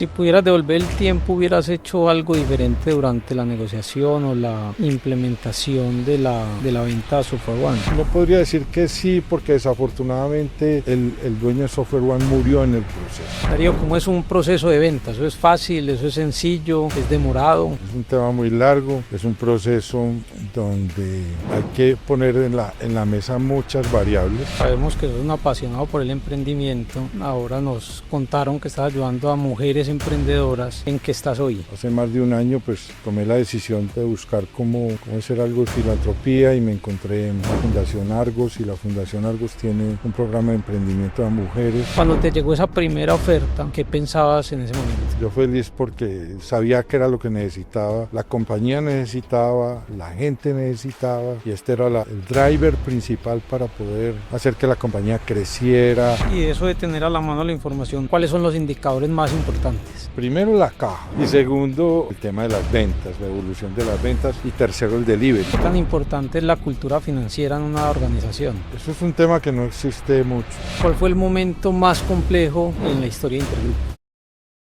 Si pudieras devolver el tiempo, ¿hubieras hecho algo diferente durante la negociación o la implementación de la venta de Software One? No podría decir que sí, porque desafortunadamente el dueño de Software One murió en el proceso. Darío, ¿cómo es un proceso de venta? ¿Eso es fácil? ¿Eso es sencillo? ¿Es demorado? Es un tema muy largo, es un proceso donde hay que poner en la mesa muchas variables. Sabemos que sos un apasionado por el emprendimiento. Ahora nos contaron que estás ayudando a mujeres emprendedoras. ¿En qué estás hoy? Hace más de un año pues tomé la decisión de buscar cómo hacer algo de filantropía y me encontré en la Fundación Argos, y la Fundación Argos tiene un programa de emprendimiento a mujeres. Cuando te llegó esa primera oferta, ¿qué pensabas en ese momento? Yo feliz porque sabía que era lo que necesitaba, la compañía necesitaba, la gente necesitaba, y este era el driver principal para poder hacer que la compañía creciera. Y eso de tener a la mano la información, ¿cuáles son los indicadores más importantes? Primero la caja, y segundo el tema de las ventas, la evolución de las ventas, y tercero el delivery. ¿Qué tan importante es la cultura financiera en una organización? Eso es un tema que no existe mucho. ¿Cuál fue el momento más complejo en la historia de Intergrupo?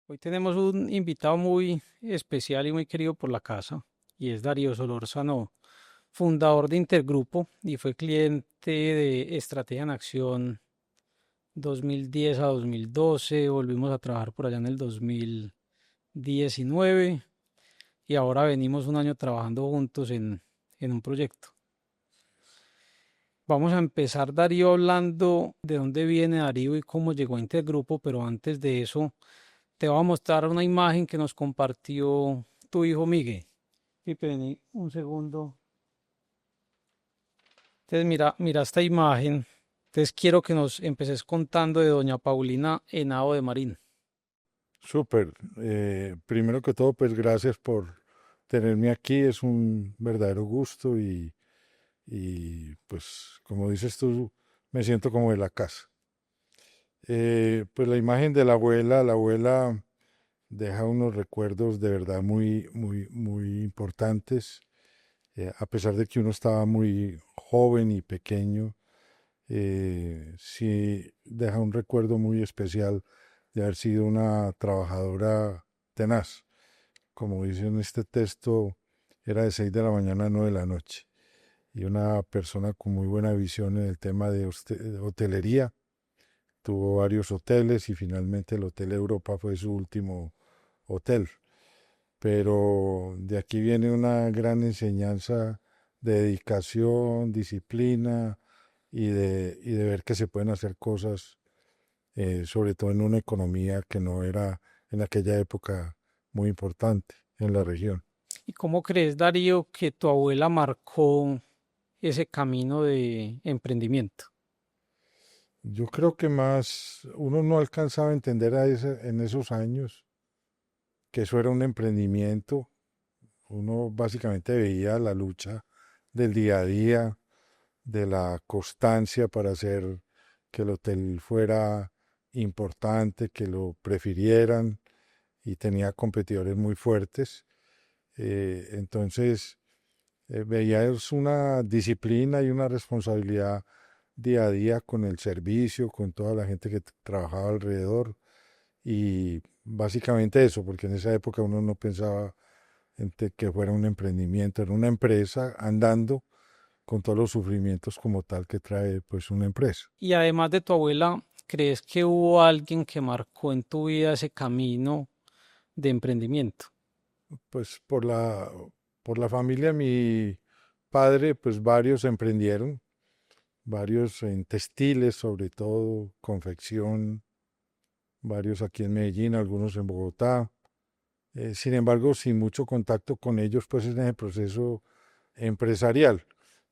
Hoy tenemos un invitado muy especial y muy querido por la casa, y es Darío Solórzano, fundador de Intergrupo y fue cliente de Estrategia en Acción 2010 a 2012. Volvimos a trabajar por allá en el 2019 y ahora venimos un año trabajando juntos en un proyecto. Vamos a empezar, Darío, hablando de dónde viene Darío y cómo llegó a Intergrupo, pero antes de eso te voy a mostrar una imagen que nos compartió tu hijo Miguel. Pipe, vení un segundo. Entonces mira esta imagen. Entonces quiero que nos empeces contando de doña Paulina Henao de Marín. Súper. Primero que todo, pues gracias por tenerme aquí, es un verdadero gusto, y pues como dices tú, me siento como de la casa. Pues la imagen de la abuela deja unos recuerdos de verdad muy, muy, muy importantes. A pesar de que uno estaba muy joven y pequeño, sí deja un recuerdo muy especial de haber sido una trabajadora tenaz. Como dice en este texto, era de 6 de la mañana a 9 de la noche, y una persona con muy buena visión en el tema de hotelería. Tuvo varios hoteles y finalmente el Hotel Europa fue su último hotel. Pero de aquí viene una gran enseñanza de dedicación, disciplina, y de ver que se pueden hacer cosas, sobre todo en una economía que no era en aquella época muy importante en la región. ¿Y cómo crees, Darío, que tu abuela marcó ese camino de emprendimiento? Yo creo que más uno no alcanzaba a entender en esos años que eso era un emprendimiento. Uno básicamente veía la lucha del día a día, de la constancia para hacer que el hotel fuera importante, que lo prefirieran, y tenía competidores muy fuertes. Entonces veía es una disciplina y una responsabilidad día a día con el servicio, con toda la gente que trabajaba alrededor, y básicamente eso, porque en esa época uno no pensaba que fuera un emprendimiento, era una empresa andando con todos los sufrimientos como tal que trae pues una empresa. Y además de tu abuela, ¿crees que hubo alguien que marcó en tu vida ese camino de emprendimiento? Pues por la familia, mi padre, pues varios emprendieron, varios en textiles, sobre todo, confección, varios aquí en Medellín, algunos en Bogotá. Sin embargo, sin mucho contacto con ellos, pues en el proceso empresarial,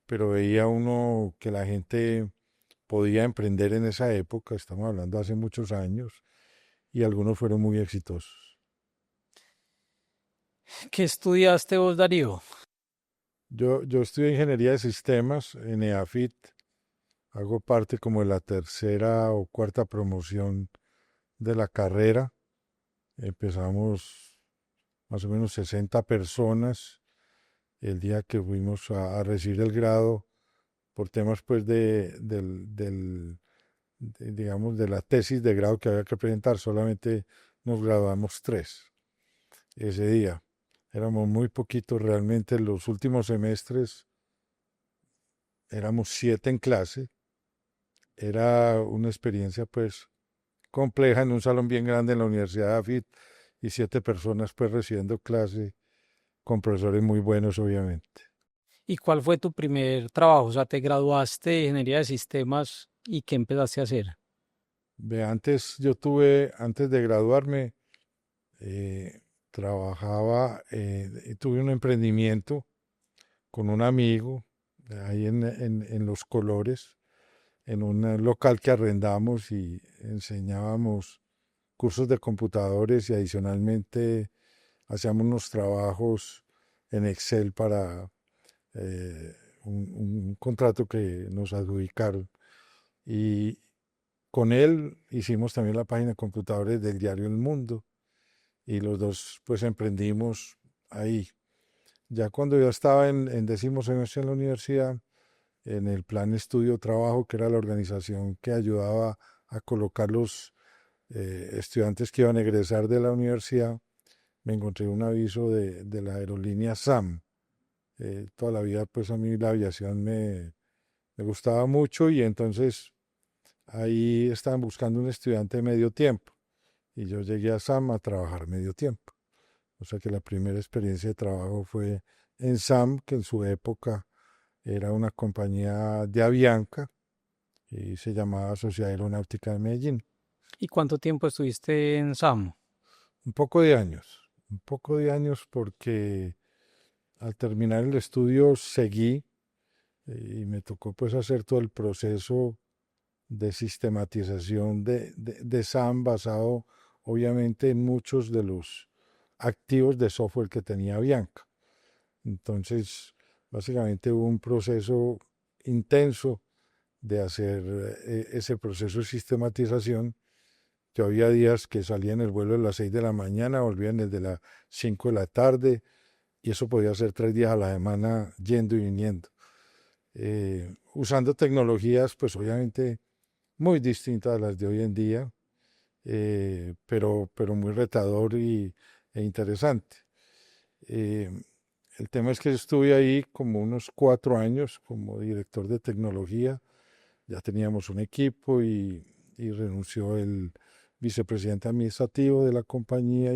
pero veía uno que la gente podía emprender en esa época, estamos hablando hace muchos años, y algunos fueron muy exitosos. ¿Qué estudiaste vos, Darío? Yo estudié ingeniería de sistemas en EAFIT, hago parte como de la tercera o cuarta promoción de la carrera. Empezamos más o menos 60 personas el día que fuimos a recibir el grado, por temas pues digamos, de la tesis de grado que había que presentar. Solamente nos graduamos tres ese día. Éramos muy poquitos realmente. En los últimos semestres éramos 7 en clase. Era una experiencia pues compleja en un salón bien grande en la Universidad de Afit y 7 personas pues recibiendo clase con profesores muy buenos obviamente. ¿Y cuál fue tu primer trabajo? O sea, te graduaste de ingeniería de sistemas y ¿qué empezaste a hacer? Antes de graduarme, eh, trabajaba, y tuve un emprendimiento con un amigo ahí en Los Colores, en un local que arrendamos y enseñábamos cursos de computadores y adicionalmente hacíamos unos trabajos en Excel para un contrato que nos adjudicaron. Y con él hicimos también la página de computadores del diario El Mundo y los dos pues emprendimos ahí. Ya cuando yo estaba en décimo semestre en la universidad, en el plan estudio trabajo, que era la organización que ayudaba a colocar los estudiantes que iban a egresar de la universidad, me encontré un aviso de la aerolínea SAM. Toda la vida pues a mí la aviación me gustaba mucho y entonces ahí estaban buscando un estudiante de medio tiempo y yo llegué a SAM a trabajar medio tiempo. O sea que la primera experiencia de trabajo fue en SAM, que en su época era una compañía de Avianca y se llamaba Sociedad Aeronáutica de Medellín. ¿Y cuánto tiempo estuviste en SAM? Un poco de años porque al terminar el estudio seguí y me tocó pues hacer todo el proceso de sistematización de SAM basado obviamente en muchos de los activos de software que tenía Bianca. Entonces, básicamente hubo un proceso intenso de hacer ese proceso de sistematización. Yo había días que salía en el vuelo de las 6 de la mañana, volvía en el de las 5 de la tarde, y eso podía ser 3 días a la semana yendo y viniendo. Usando tecnologías, pues obviamente muy distintas a las de hoy en día, pero muy retador e interesante. Eh, el tema es que estuve ahí como unos 4 años como director de tecnología, ya teníamos un equipo y renunció el vicepresidente administrativo de la compañía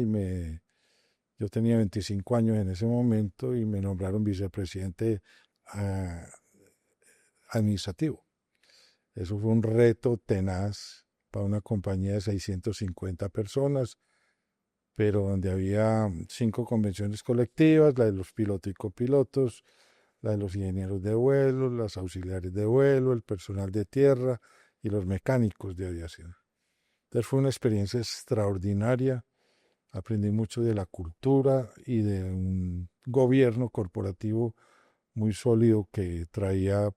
yo tenía 25 años en ese momento y me nombraron vicepresidente ah, administrativo. Eso fue un reto tenaz para una compañía de 650 personas, pero donde había 5 convenciones colectivas, la de los pilotos y copilotos, la de los ingenieros de vuelo, las auxiliares de vuelo, el personal de tierra y los mecánicos de aviación. Entonces fue una experiencia extraordinaria, aprendí mucho de la cultura y de un gobierno corporativo muy sólido que traía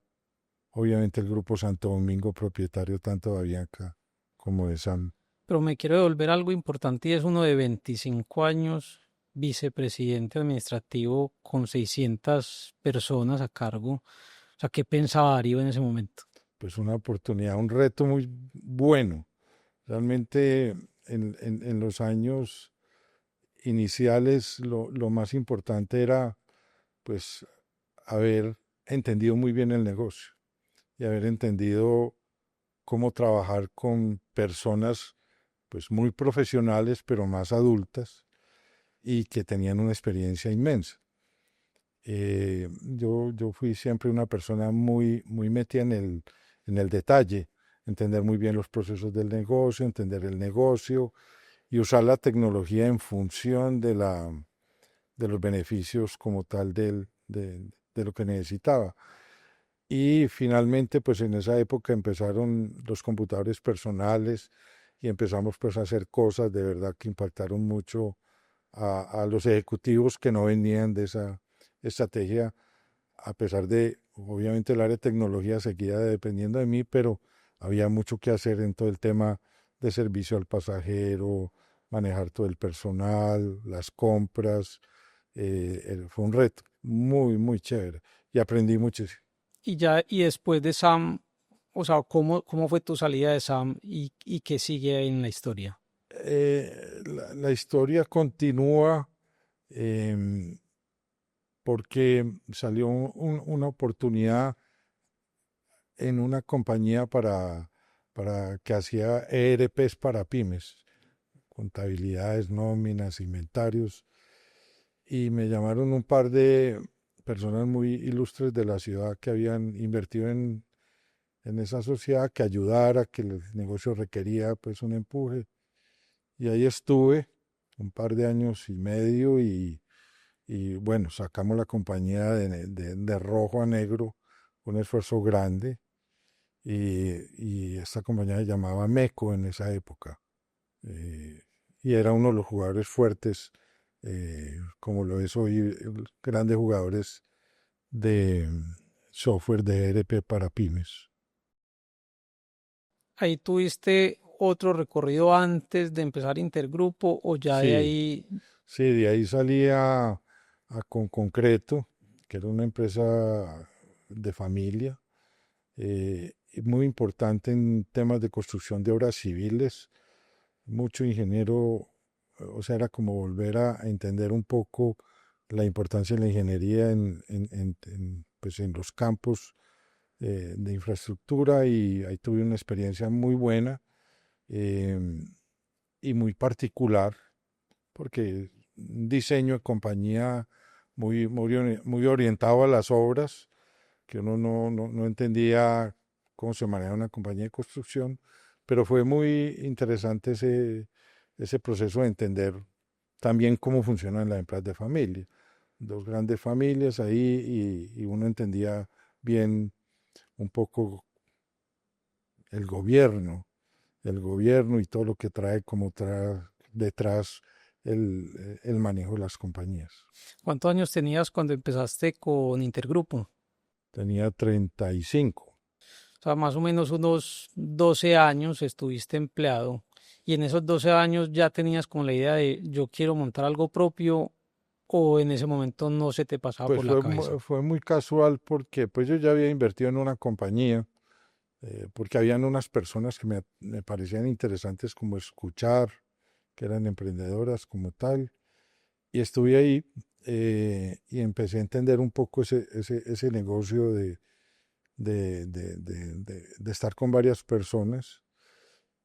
obviamente el Grupo Santo Domingo, propietario tanto de Avianca como de SAM. Pero me quiero devolver algo importante y es uno de 25 años, vicepresidente administrativo con 600 personas a cargo. O sea, ¿qué pensaba Darío en ese momento? Pues una oportunidad, un reto muy bueno. Realmente en los años iniciales lo más importante era pues haber entendido muy bien el negocio y haber entendido cómo trabajar con personas pues muy profesionales pero más adultas y que tenían una experiencia inmensa. Yo fui siempre una persona muy metida en el detalle, entender muy bien los procesos del negocio, entender el negocio y usar la tecnología en función de los beneficios como tal de lo que necesitaba. Y finalmente, pues en esa época empezaron los computadores personales y empezamos pues a hacer cosas de verdad que impactaron mucho a los ejecutivos que no venían de esa estrategia, a pesar de, obviamente el área de tecnología seguía dependiendo de mí, pero había mucho que hacer en todo el tema de servicio al pasajero, manejar todo el personal, las compras. Fue un reto muy chévere y aprendí muchísimo. Y ya, y después de SAM, o sea, ¿cómo fue tu salida de SAM y qué sigue en la historia? la historia continúa em, porque salió una oportunidad en una compañía para que hacía ERPs para pymes, contabilidades, nóminas, inventarios, y me llamaron un par de personas muy ilustres de la ciudad que habían invertido en esa sociedad, que ayudara, que el negocio requería pues un empuje. Y ahí estuve un par de años y medio y bueno, sacamos la compañía de rojo a negro, un esfuerzo grande. Y esta compañía se llamaba MECO en esa época. eh, y era uno de los jugadores fuertes, como lo es hoy, grandes jugadores de software de ERP para pymes. ¿Ahí tuviste otro recorrido antes de empezar Intergrupo o ya de Sí, ahí? sí, de ahí salía con Concreto, que era una empresa de familia, y muy importante en temas de construcción de obras civiles, mucho ingeniero, o sea, era como volver a entender un poco la importancia de la ingeniería pues en los campos de infraestructura y ahí tuve una experiencia muy buena eh, y muy particular porque un diseño de compañía muy orientado a las obras, que uno no entendía cómo se maneja una compañía de construcción, pero fue muy interesante ese proceso de entender también cómo funcionan las empresas de familia. Dos grandes familias ahí y uno entendía bien un poco el gobierno, el gobierno y todo lo que trae como detrás el manejo de las compañías. ¿Cuántos años tenías cuando empezaste con Intergrupo? Tenía 35. O sea, más o menos unos 12 años estuviste empleado y en esos 12 años ya tenías como la idea de yo quiero montar algo propio o en ese momento no se te pasaba Pues por la cabeza. fue muy casual porque pues yo ya había invertido en una compañía, porque habían unas personas que me parecían interesantes como escuchar, que eran emprendedoras como tal, y estuve ahí y empecé a entender un poco ese negocio de estar con varias personas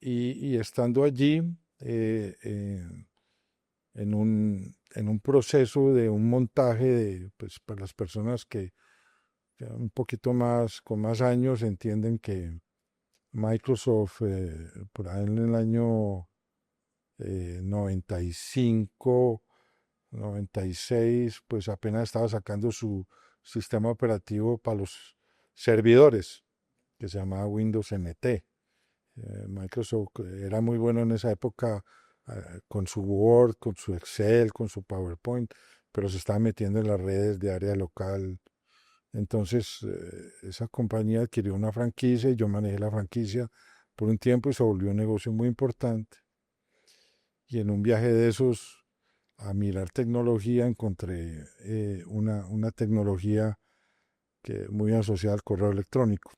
y estando allí en un proceso de un montaje pues, para las personas que un poquito más, con más años, entienden que Microsoft, por ahí en el año 95, 96, pues apenas estaba sacando su sistema operativo para los servidores, que se llamaba Windows NT. Microsoft era muy bueno en esa época con su Word, con su Excel, con su PowerPoint, pero se estaba metiendo en las redes de área local. Entonces, esa compañía adquirió una franquicia y yo manejé la franquicia por un tiempo y se volvió un negocio muy importante. Y en un viaje de esos a mirar tecnología encontré una tecnología que muy asociada al correo electrónico.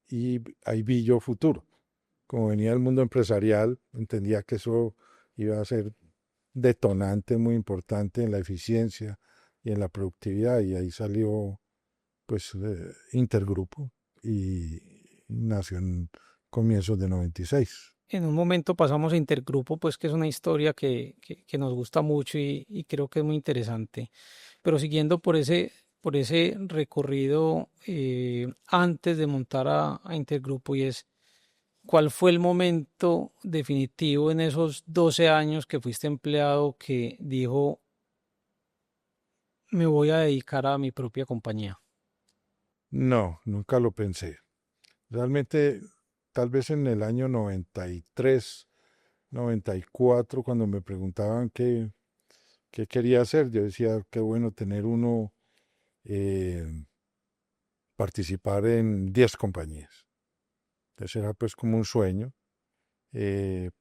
Y ahí vi yo futuro. Como venía del mundo empresarial, entendía que eso iba a ser detonante muy importante en la eficiencia y en la productividad y ahí salió pues Intergrupo y nació en comienzos de 96. En un momento pasamos a Intergrupo, pues que es una historia que nos gusta mucho y creo que es muy interesante. Pero siguiendo por ese recorrido antes de montar a Intergrupo y es, ¿cuál fue el momento definitivo en esos 12 años que fuiste empleado que dijo, me voy a dedicar a mi propia compañía? No, nunca lo pensé. Realmente, tal vez en el año 93, 94, cuando me preguntaban qué quería hacer, yo decía, qué bueno tener uno, eh, participar en 10 compañías. Entonces era pues como un sueño.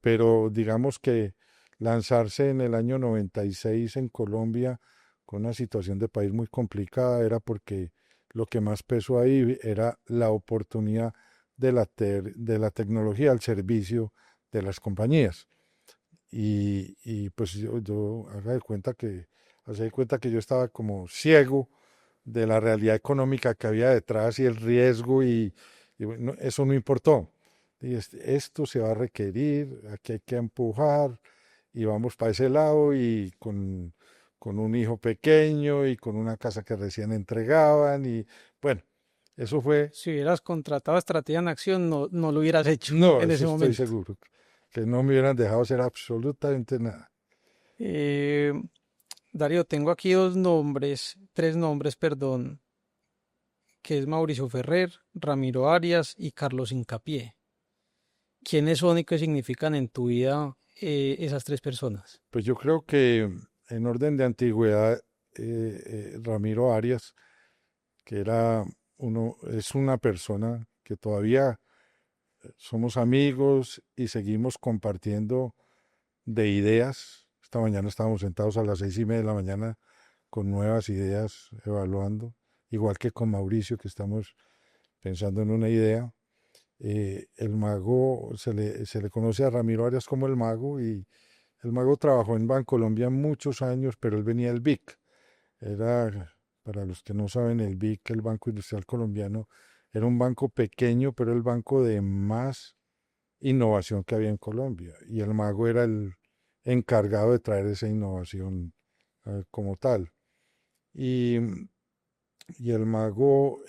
Pero digamos que lanzarse en el año 96 en Colombia con una situación de país muy complicada era porque lo que más pesó ahí era la oportunidad de la tecnología al servicio de las compañías. Y pues haga de cuenta que yo estaba como ciego de la realidad económica que había detrás y el riesgo y bueno, eso no importó. Y esto se va a requerir, aquí hay que empujar y vamos para ese lado y con un hijo pequeño y con una casa que recién entregaban y bueno, eso fue, Si hubieras contratado Estrategia en Acción, no lo hubieras hecho no, en eso ese estoy momento. seguro, que no me hubieran dejado hacer absolutamente nada. Eh, Darío, tengo aquí tres nombres, perdón, que es Mauricio Ferrer, Ramiro Arias y Carlos Incapié. ¿Quiénes son y qué significan en tu vida esas tres personas? Pues yo creo que en orden de antigüedad, Ramiro Arias, que es una persona que todavía somos amigos y seguimos compartiendo de ideas. Esta mañana estábamos sentados a las 6:30 de la mañana con nuevas ideas, evaluando, igual que con Mauricio, que estamos pensando en una idea. El mago, se le conoce a Ramiro Arias como el mago y el mago trabajó en Bancolombia muchos años, pero él venía del BIC. Era, para los que no saben, el BIC, el Banco Industrial Colombiano, era un banco pequeño, pero el banco de más innovación que había en Colombia. Y el mago era el encargado de traer esa innovación como tal. Y, y el mago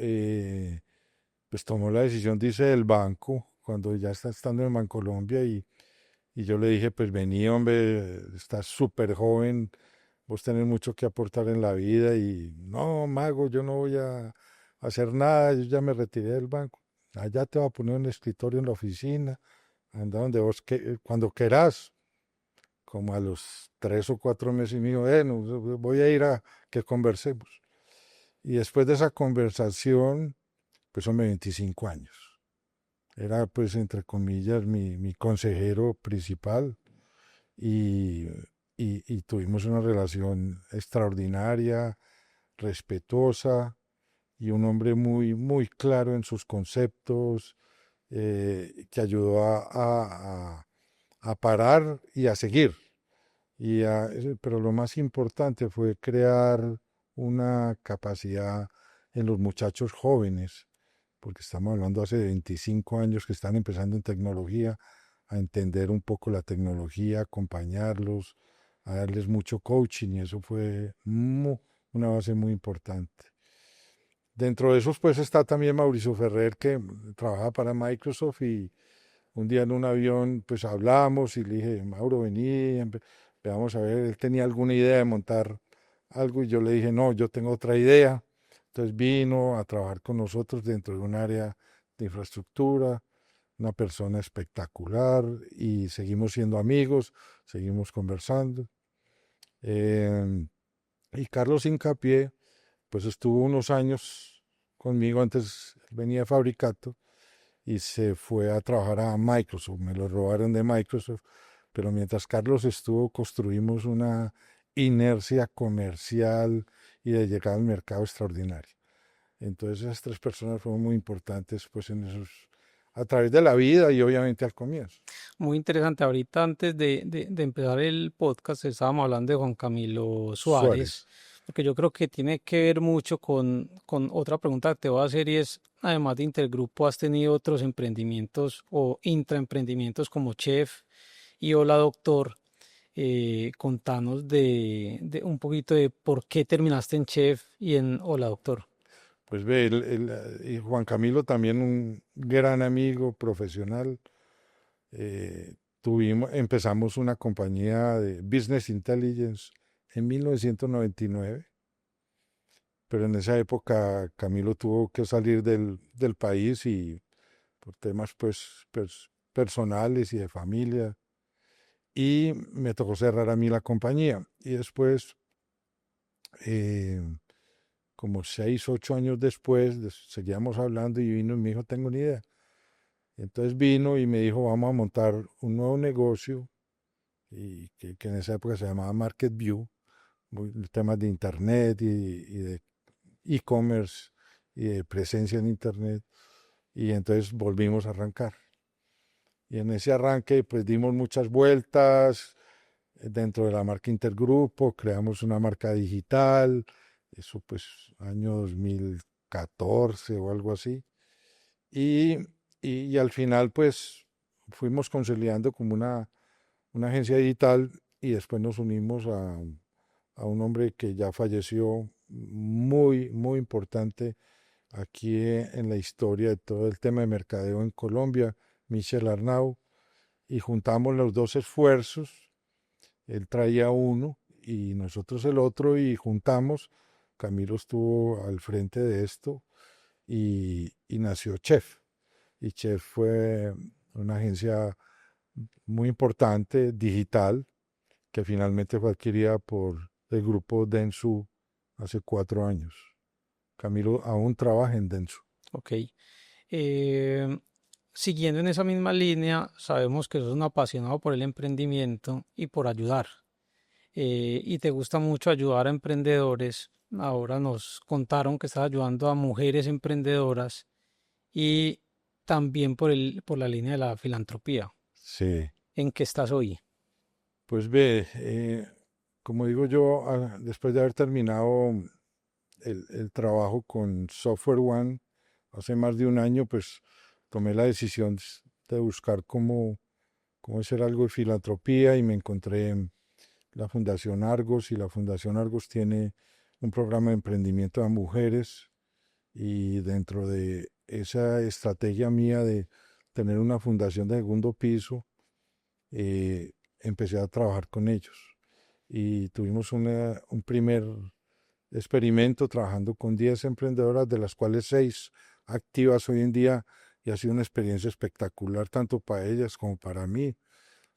pues tomó la decisión, dice, del banco, cuando ya está estando en Bancolombia y yo le dije, pues vení, hombre, estás súper joven, vos tenés mucho que aportar en la vida y no, mago, yo no voy a hacer nada, yo ya me retiré del banco. Allá te voy a poner un escritorio en la oficina, anda donde cuando querás, como a los 3 o 4 meses, y me dijo, no, voy a ir a que conversemos. Y después de esa conversación, pues son 25 años. Era, pues, entre comillas, mi consejero principal y, y tuvimos una relación extraordinaria, respetuosa y un hombre muy, muy claro en sus conceptos, que ayudó a parar y a seguir. Pero lo más importante fue crear una capacidad en los muchachos jóvenes, porque estamos hablando hace 25 años que están empezando en tecnología, a entender un poco la tecnología, acompañarlos, a darles mucho coaching y eso fue una base muy importante. Dentro de esos pues está también Mauricio Ferrer que trabaja para Microsoft y un día en un avión pues hablamos y le dije, Mauro, vení, veamos a ver, él tenía alguna idea de montar algo y yo le dije, no, yo tengo otra idea. Entonces vino a trabajar con nosotros dentro de un área de infraestructura, una persona espectacular y seguimos siendo amigos, seguimos conversando. Eh, y Carlos Incapié, pues estuvo unos años conmigo, antes venía de Fabricato y se fue a trabajar a Microsoft, me lo robaron de Microsoft, pero mientras Carlos estuvo construimos una inercia comercial y de llegada al mercado extraordinaria. Entonces esas tres personas fueron muy importantes pues a través de la vida y obviamente al comienzo. Muy interesante. Ahorita antes de empezar el podcast estábamos hablando de Juan Camilo Suárez, Suárez. porque yo creo que tiene que ver mucho con otra pregunta que te voy a hacer y es, además de Intergrupo, ¿has tenido otros emprendimientos o intraemprendimientos como Chef y Hola Doctor? Contanos de un poquito de por qué terminaste en Chef y en Hola Doctor. Pues ve, y Juan Camilo también un gran amigo profesional. Empezamos una compañía de Business Intelligence en 1999, pero en esa época Camilo tuvo que salir del país y por temas pues personales y de familia, y me tocó cerrar a mí la compañía. Y después, eh, como 6, 8 años después, seguíamos hablando y vino y me dijo, tengo una idea. Entonces vino y me dijo, vamos a montar un nuevo negocio y que en esa época se llamaba Market View, temas de internet y de e-commerce y de presencia en internet. Y entonces volvimos a arrancar. Y en ese arranque pues dimos muchas vueltas dentro de la marca Intergrupo, creamos una marca digital, eso pues año 2014 o algo así. Y, y al final pues fuimos consolidando como una agencia digital y después nos unimos a un hombre que ya falleció, muy, muy importante aquí en la historia de todo el tema de mercadeo en Colombia, Michel Arnau, y juntamos los dos esfuerzos, él traía uno y nosotros el otro y juntamos, Camilo estuvo al frente de esto y nació Chef. Y Chef fue una agencia muy importante, digital, que finalmente fue adquirida por el grupo Dentsu hace 4 años. Camilo aún trabaja en Dentsu. Ok. Eh, Siguiendo en esa misma línea, sabemos que sos un apasionado por el emprendimiento y por ayudar. Y te gusta mucho ayudar a emprendedores. Ahora nos contaron que estás ayudando a mujeres emprendedoras y también por la línea de la filantropía. Sí, ¿En qué estás hoy? pues ve, como digo yo, después de haber terminado el trabajo con Software One hace más de un año, pues tomé la decisión de buscar cómo hacer algo de filantropía y me encontré en la Fundación Argos y la Fundación Argos tiene un programa de emprendimiento a mujeres y dentro de esa estrategia mía de tener una fundación de segundo piso, empecé a trabajar con ellos y tuvimos un primer experimento trabajando con 10 emprendedoras, de las cuales 6 activas hoy en día y ha sido una experiencia espectacular tanto para ellas como para mí.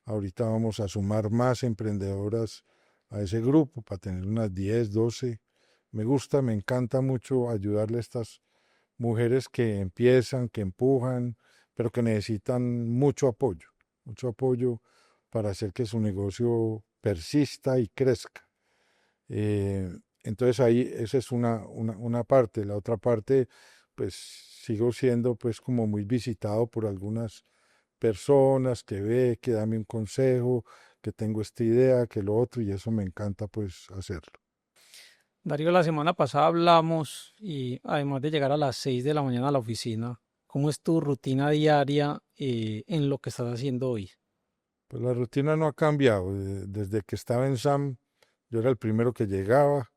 Ahorita vamos a sumar más emprendedoras a ese grupo para tener unas 10, 12. Me gusta, me encanta mucho ayudarle a estas mujeres que empiezan, que empujan, pero que necesitan mucho apoyo para hacer que su negocio persista y crezca. Eh, entonces ahí esa es una parte. La otra parte, pues sigo siendo pues como muy visitado por algunas personas que ve, que dame un consejo, que tengo esta idea, que lo otro, y eso me encanta pues hacerlo. Darío, la semana pasada hablamos y además de llegar a las 6 de la mañana a la oficina, ¿cómo es tu rutina diaria en lo que estás haciendo hoy? Pues la rutina no ha cambiado. Desde que estaba en SAM, yo era el primero que llegaba,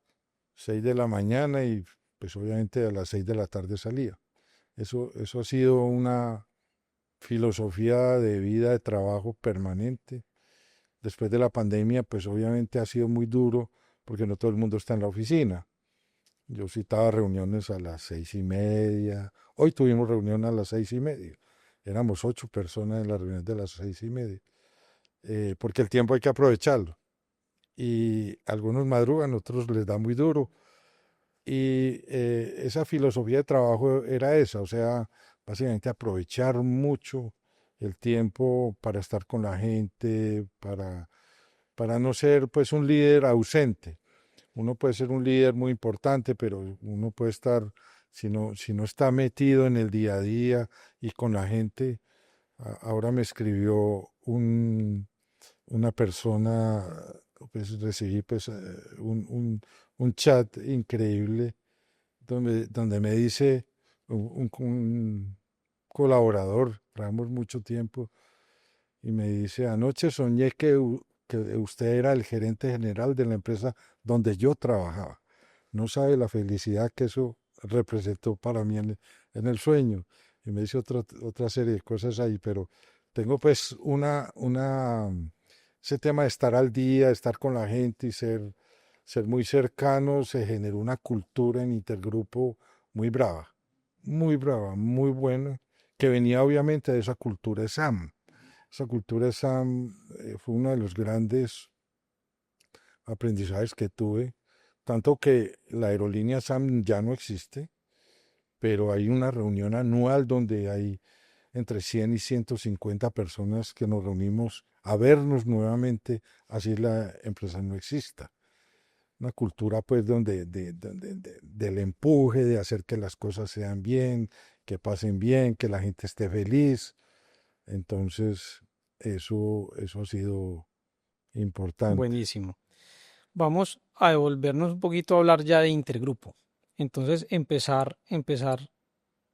6 de la mañana y pues obviamente a las 6 de la tarde salía. Eso ha sido una filosofía de vida, de trabajo permanente. Después de la pandemia, pues obviamente ha sido muy duro porque no todo el mundo está en la oficina. Yo citaba reuniones a las 6:30. Hoy tuvimos reunión a las 6:30. Éramos 8 personas en la reunión de las 6:30. Porque el tiempo hay que aprovecharlo. Y algunos madrugan, otros les da muy duro. Y esa filosofía de trabajo era esa, o sea, básicamente aprovechar mucho el tiempo para estar con la gente, para no ser pues un líder ausente. Uno puede ser un líder muy importante, pero uno puede estar, si no está metido en el día a día y con la gente. Ahora me escribió una persona, pues recibí pues un chat increíble donde me dice un colaborador, trabajamos mucho tiempo, y me dice, anoche soñé que usted era el gerente general de la empresa donde yo trabajaba. No sabe la felicidad que eso representó para mí en el sueño. Y me dice otra serie de cosas ahí, pero tengo pues ese tema de estar al día, estar con la gente y ser muy cercano, se generó una cultura en Intergrupo muy brava, muy buena, que venía obviamente de esa cultura de SAM. Esa cultura de SAM fue uno de los grandes aprendizajes que tuve, tanto que la aerolínea SAM ya no existe, pero hay una reunión anual donde hay entre 100 y 150 personas que nos reunimos a vernos nuevamente, así la empresa no exista. Una cultura pues del empuje, de hacer que las cosas sean bien, que pasen bien, que la gente esté feliz. Entonces, eso ha sido importante. Buenísimo. Vamos a devolvernos un poquito a hablar ya de Intergrupo. Entonces, empezar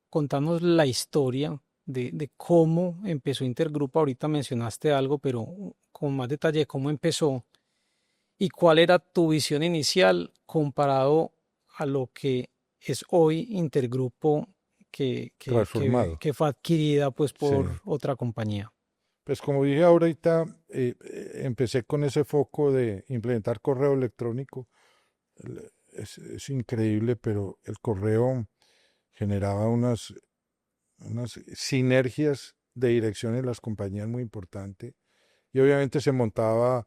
contarnos la historia de cómo empezó Intergrupo. Ahorita mencionaste algo, pero con más detalle, cómo empezó y cuál era tu visión inicial comparado a lo que es hoy Intergrupo Transformado. que fue adquirida pues por Sí. otra compañía. Pues como dije ahorita, empecé con ese foco de implementar correo electrónico. Es increíble, pero el correo generaba unas sinergias de dirección en las compañías muy importantes. Y obviamente se implementaba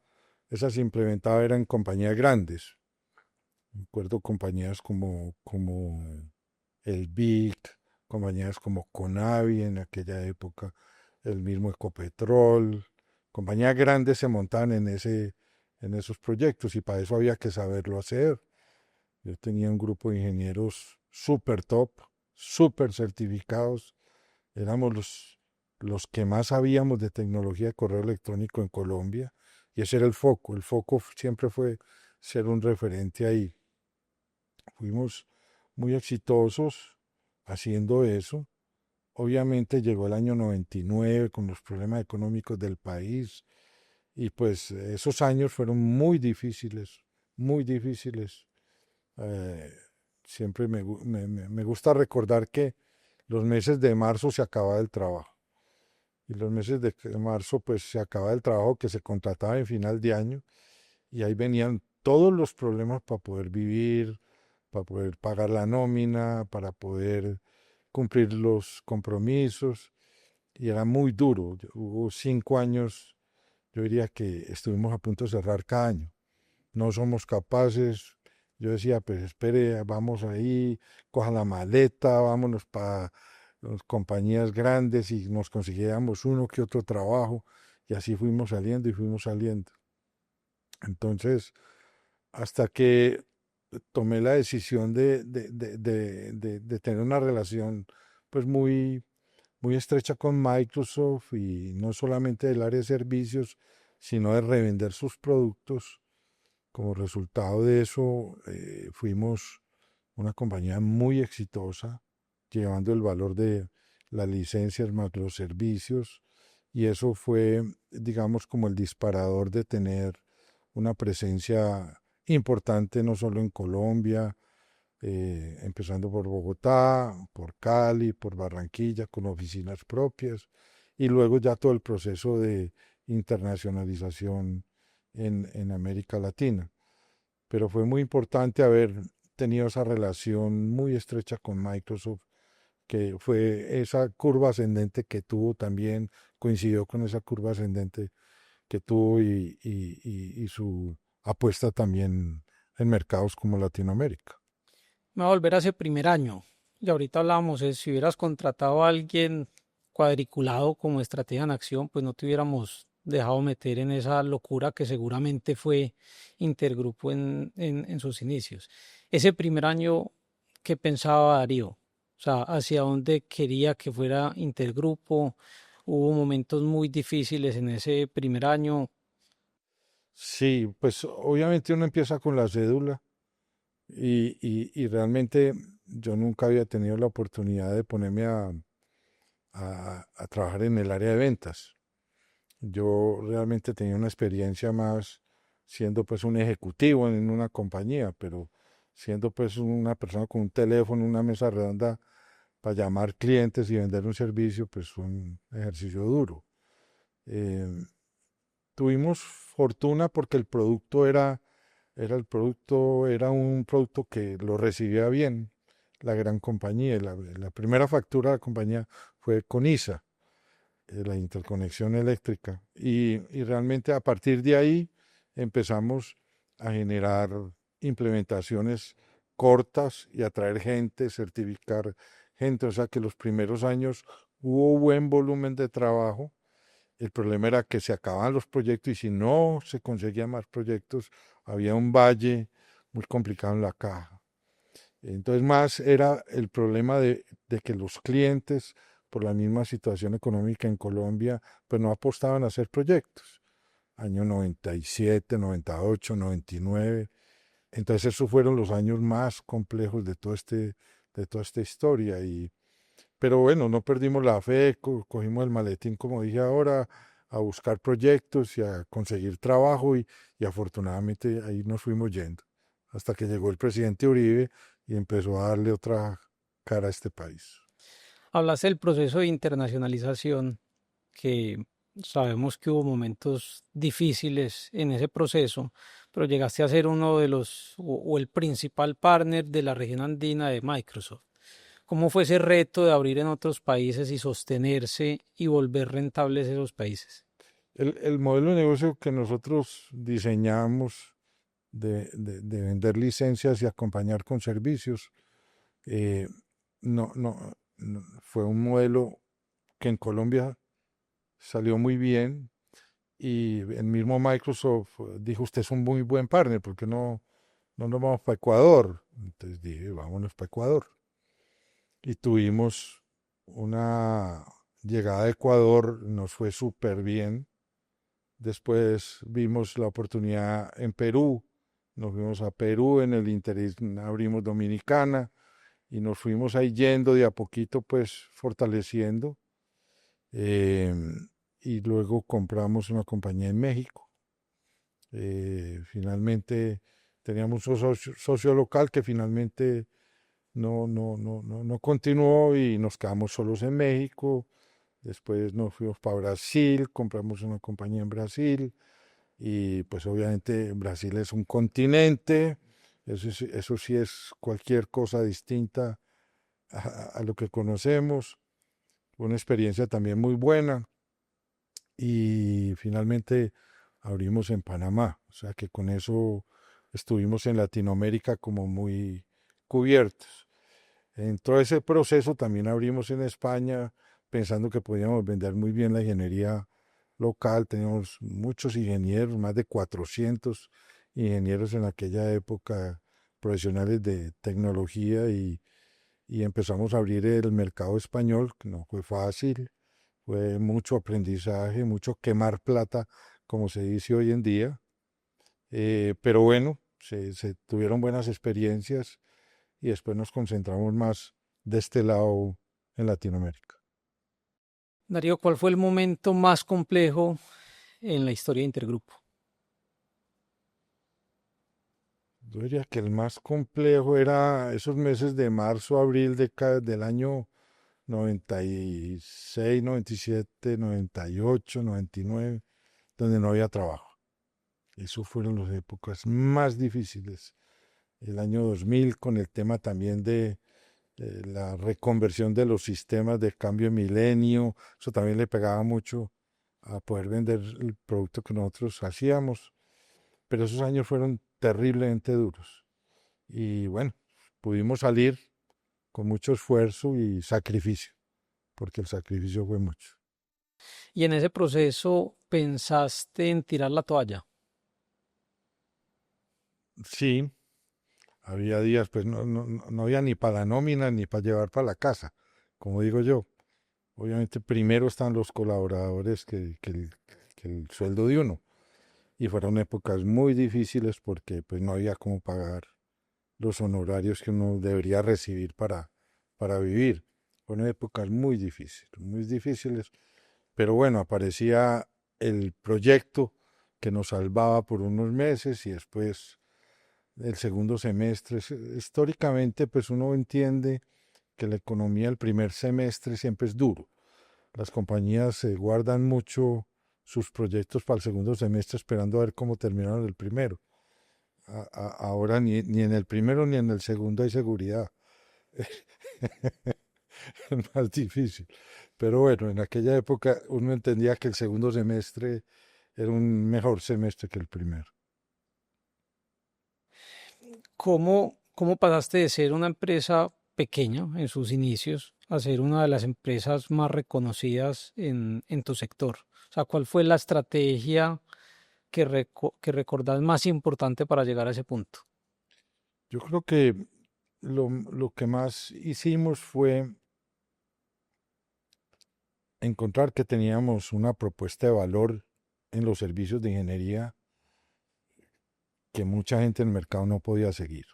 eran compañías grandes. Recuerdo compañías como el BIC, compañías como Conavi en aquella época, el mismo Ecopetrol, compañías grandes se montaban en esos proyectos y para eso había que saberlo hacer. Yo tenía un grupo de ingenieros súper top, súper certificados, éramos los que más sabíamos de tecnología de correo electrónico en Colombia y ese era el foco siempre fue ser un referente ahí. Fuimos muy exitosos haciendo eso. Obviamente llegó el año 99 con los problemas económicos del país y pues esos años fueron muy difíciles, muy difíciles. Eh, Siempre me gusta recordar que los meses de marzo se acaba el trabajo y los meses de marzo pues se acaba el trabajo que se contrataba en final de año y ahí venían todos los problemas para poder vivir, para poder pagar la nómina, para poder cumplir los compromisos y era muy duro. Hubo 5 años, yo diría que estuvimos a punto de cerrar cada año. No somos capaces. Yo decía, pues espere, vamos ahí, coja la maleta, vámonos para las compañías grandes y nos consiguiéramos uno que otro trabajo. Y así fuimos saliendo y fuimos saliendo. Entonces, hasta que tomé la decisión de tener una relación pues muy estrecha con Microsoft y no solamente del área de servicios, sino de revender sus productos. Como resultado de eso, fuimos una compañía muy exitosa, llevando el valor de las licencias más los servicios, y eso fue, digamos, como el disparador de tener una presencia importante no solo en Colombia, empezando por Bogotá, por Cali, por Barranquilla, con oficinas propias, y luego ya todo el proceso de internacionalización en América Latina. Pero fue muy importante haber tenido esa relación muy estrecha con Microsoft, que fue esa curva ascendente que tuvo también, coincidió con esa curva ascendente que tuvo y su apuesta también en mercados como Latinoamérica. Me voy a volver a ese primer año. Y ahorita hablábamos, si hubieras contratado a alguien cuadriculado como estrategia en acción, pues no te hubiéramos dejado meter en esa locura que seguramente fue Intergrupo en sus inicios. Ese primer año, ¿qué pensaba Darío? O sea, hacia dónde quería que fuera Intergrupo. Hubo momentos muy difíciles en ese primer año. Sí, pues obviamente uno empieza con la cédula y realmente yo nunca había tenido la oportunidad de ponerme a trabajar en el área de ventas. Yo realmente tenía una experiencia más siendo pues un ejecutivo en una compañía, pero siendo pues una persona con un teléfono, una mesa redonda para llamar clientes y vender un servicio, pues fue un ejercicio duro. Eh, Tuvimos fortuna porque era un producto que lo recibía bien la gran compañía. La primera factura de la compañía fue con ISA, la interconexión eléctrica. Y realmente a partir de ahí empezamos a generar implementaciones cortas y atraer gente, certificar gente. O sea que los primeros años hubo buen volumen de trabajo. El problema era que se acababan los proyectos y si no se conseguían más proyectos, había un valle muy complicado en la caja. Entonces más era el problema de que los clientes por la misma situación económica en Colombia, pues no apostaban a hacer proyectos. Año 97, 98, 99. Entonces esos fueron los años más complejos de toda esta historia. Pero bueno, no perdimos la fe, cogimos el maletín, como dije ahora, a buscar proyectos y a conseguir trabajo y afortunadamente ahí nos fuimos yendo, hasta que llegó el presidente Uribe y empezó a darle otra cara a este país. Hablaste del proceso de internacionalización, que sabemos que hubo momentos difíciles en ese proceso, pero llegaste a ser uno de los o el principal partner de la región andina de Microsoft. ¿Cómo fue ese reto de abrir en otros países y sostenerse y volver rentables esos países? El modelo de negocio que nosotros diseñamos de vender licencias y acompañar con servicios, eh, no, fue un modelo que en Colombia salió muy bien y el mismo Microsoft dijo, usted es un muy buen partner, ¿por qué no nos vamos para Ecuador? Entonces dije, vámonos para Ecuador. Y tuvimos una llegada a Ecuador, nos fue súper bien. Después vimos la oportunidad en Perú, nos fuimos a Perú, en el interés abrimos Dominicana y nos fuimos ahí yendo de a poquito, pues fortaleciendo. Eh, y luego compramos una compañía en México. Finalmente teníamos un socio local que finalmente no continuó y nos quedamos solos en México. Después nos fuimos para Brasil, compramos una compañía en Brasil y pues obviamente Brasil es un continente, eso sí es cualquier cosa distinta a lo que conocemos, una experiencia también muy buena y finalmente abrimos en Panamá, o sea que con eso estuvimos en Latinoamérica como muy cubiertos. En todo ese proceso también abrimos en España pensando que podíamos vender muy bien la ingeniería local. Teníamos muchos ingenieros, más de 400 ingenieros en aquella época, profesionales de tecnología y empezamos a abrir el mercado español, que no fue fácil, fue mucho aprendizaje, mucho quemar plata, como se dice hoy en día. Pero bueno, se tuvieron buenas experiencias y después nos concentramos más de este lado en Latinoamérica. Darío, ¿cuál fue el momento más complejo en la historia de Intergrupo? Yo diría que el más complejo era esos meses de marzo, abril del año 96, 97, 98, 99, donde no había trabajo. Esas fueron las épocas más difíciles. El año 2000 con el tema también de la reconversión de los sistemas de cambio de milenio, eso también le pegaba mucho a poder vender el producto que nosotros hacíamos, pero esos años fueron terriblemente duros. Y bueno, pudimos salir con mucho esfuerzo y sacrificio, porque el sacrificio fue mucho. Y en ese proceso pensaste en tirar la toalla. Sí, había días, pues no había ni para la nómina ni para llevar para la casa, como digo yo. Obviamente primero están los colaboradores que el sueldo de uno. Y fueron épocas muy difíciles porque pues no había cómo pagar los honorarios que uno debería recibir para vivir. Fueron épocas muy difíciles, pero bueno, aparecía el proyecto que nos salvaba por unos meses y después el segundo semestre. Históricamente, pues uno entiende que la economía el primer semestre siempre es duro. Las compañías se guardan mucho sus proyectos para el segundo semestre esperando a ver cómo terminaron el primero. Ahora ni en el primero ni en el segundo hay seguridad. Es más difícil. Pero bueno, en aquella época uno entendía que el segundo semestre era un mejor semestre que el primero. ¿Cómo pasaste de ser una empresa pequeña en sus inicios a ser una de las empresas más reconocidas en tu sector? O sea, ¿cuál fue la estrategia que recordás más importante para llegar a ese punto? Yo creo que lo que más hicimos fue encontrar que teníamos una propuesta de valor en los servicios de ingeniería que mucha gente en el mercado no podía seguir.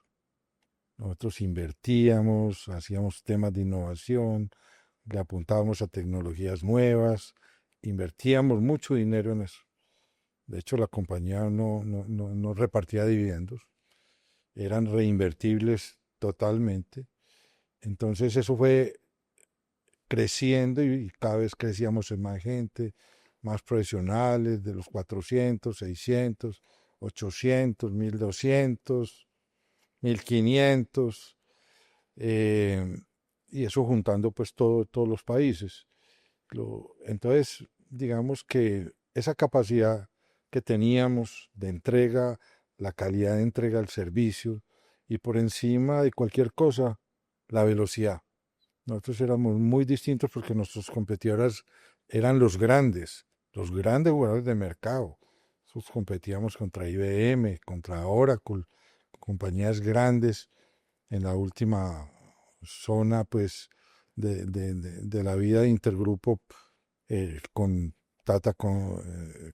Nosotros invertíamos, hacíamos temas de innovación, le apuntábamos a tecnologías nuevas, invertíamos mucho dinero en eso. De hecho, la compañía no repartía dividendos, eran reinvertibles totalmente. Entonces eso fue creciendo y cada vez crecíamos en más gente, más profesionales, de los 400, 600, 800, 1200, 1500, eh, y eso juntando pues todos los países. Entonces, digamos que esa capacidad que teníamos de entrega, la calidad de entrega al servicio y por encima de cualquier cosa, la velocidad. Nosotros éramos muy distintos porque nuestros competidores eran los grandes jugadores de mercado. Nosotros competíamos contra IBM, contra Oracle, compañías grandes en la última zona pues de la vida de Intergrupo, con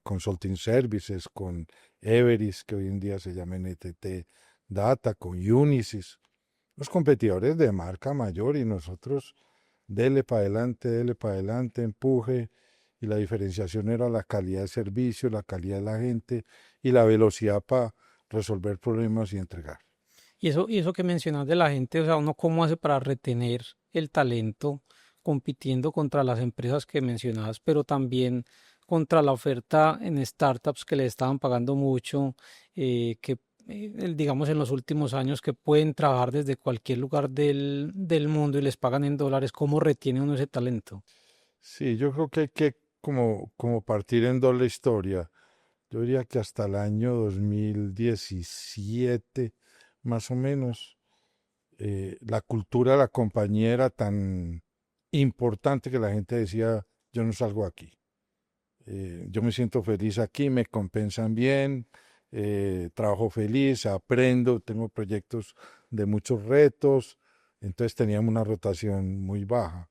Consulting Services, con Everis, que hoy en día se llama NTT Data, con Unisys, los competidores de marca mayor, y nosotros dele para adelante, empuje, y la diferenciación era la calidad de servicio, la calidad de la gente y la velocidad para resolver problemas y entregar. Y eso que mencionas de la gente, o sea, uno cómo hace para retener el talento compitiendo contra las empresas que mencionabas, pero también contra la oferta en startups que le estaban pagando mucho, digamos en los últimos años que pueden trabajar desde cualquier lugar del mundo y les pagan en dólares. ¿Cómo retiene uno ese talento? Sí, yo creo que hay que como partir en dos la historia. Yo diría que hasta el año 2017, más o menos, la cultura de la compañía era tan importante que la gente decía, yo no salgo aquí. Yo me siento feliz aquí, me compensan bien, trabajo feliz, aprendo, tengo proyectos de muchos retos, entonces teníamos una rotación muy baja.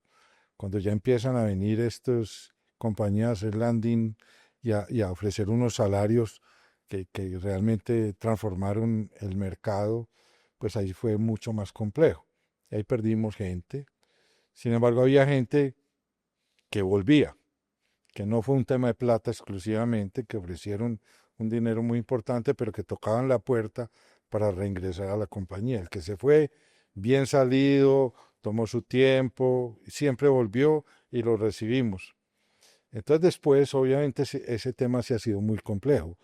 Cuando ya empiezan a venir estas compañías a hacer landing y a ofrecer unos salarios que realmente transformaron el mercado, pues ahí fue mucho más complejo. Ahí perdimos gente. Sin embargo, había gente que volvía, que no fue un tema de plata exclusivamente, que ofrecieron un dinero muy importante, pero que tocaban la puerta para reingresar a la compañía. El que se fue bien salido, tomó su tiempo, siempre volvió y lo recibimos. Entonces después, obviamente, ese tema sí ha sido muy complejo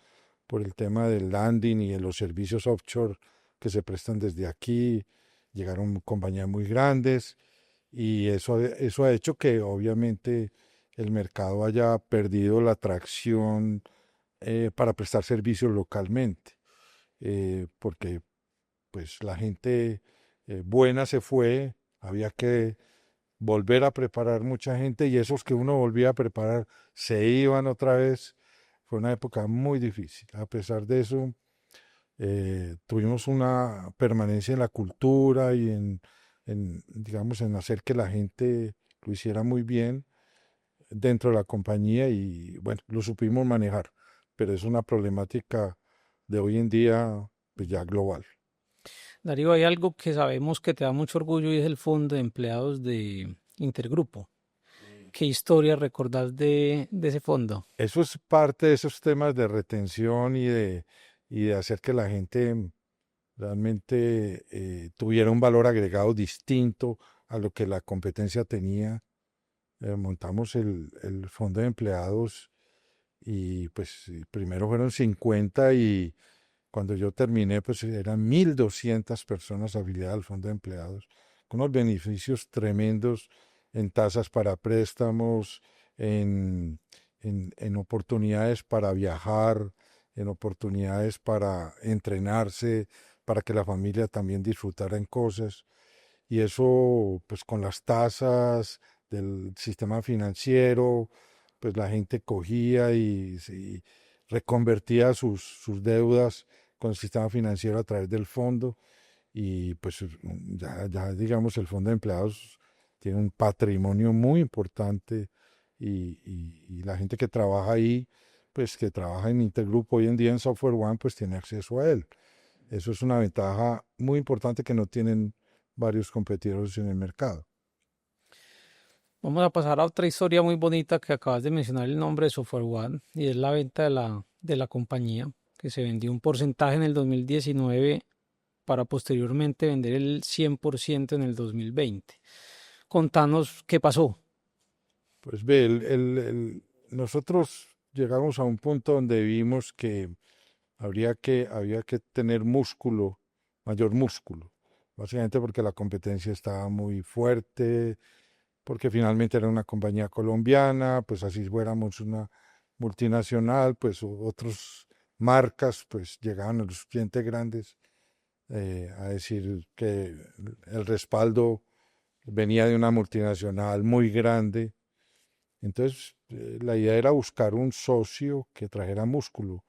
por el tema del landing y de los servicios offshore que se prestan desde aquí. Llegaron compañías muy grandes y eso ha hecho que obviamente el mercado haya perdido la atracción, para prestar servicios localmente, porque pues la gente buena se fue, había que volver a preparar mucha gente y esos que uno volvía a preparar se iban otra vez. Fue una época muy difícil. A pesar de eso, tuvimos una permanencia en la cultura y digamos, en hacer que la gente lo hiciera muy bien dentro de la compañía y bueno, lo supimos manejar, pero es una problemática de hoy en día pues ya global. Darío, hay algo que sabemos que te da mucho orgullo y es el fondo de empleados de Intergrupo. ¿Qué historia recordás de ese fondo? Eso es parte de esos temas de retención y de hacer que la gente realmente tuviera un valor agregado distinto a lo que la competencia tenía. Montamos el fondo de empleados y pues primero fueron 50 y cuando yo terminé pues eran 1200 personas afiliadas al fondo de empleados con unos beneficios tremendos en tasas para préstamos, en, en oportunidades para viajar, en oportunidades para entrenarse, para que la familia también disfrutara en cosas. Y eso, pues con las tasas del sistema financiero, pues la gente cogía y reconvertía sus deudas con el sistema financiero a través del fondo. Y pues ya digamos, el fondo de empleados tiene un patrimonio muy importante y la gente que trabaja ahí, pues que trabaja en Intergroup hoy en día en Software One, pues tiene acceso a él. Eso es una ventaja muy importante que no tienen varios competidores en el mercado. Vamos a pasar a otra historia muy bonita que acabas de mencionar el nombre de Software One y es la venta de la compañía, que se vendió un porcentaje en el 2019 para posteriormente vender el 100% en el 2020. Contanos qué pasó. Pues ve, nosotros llegamos a un punto donde vimos que había que tener músculo, mayor músculo, básicamente porque la competencia estaba muy fuerte, porque finalmente era una compañía colombiana, pues así fuéramos una multinacional, pues otras marcas, pues llegaban a los clientes grandes a decir que el respaldo venía de una multinacional muy grande. Entonces, la idea era buscar un socio que trajera músculo,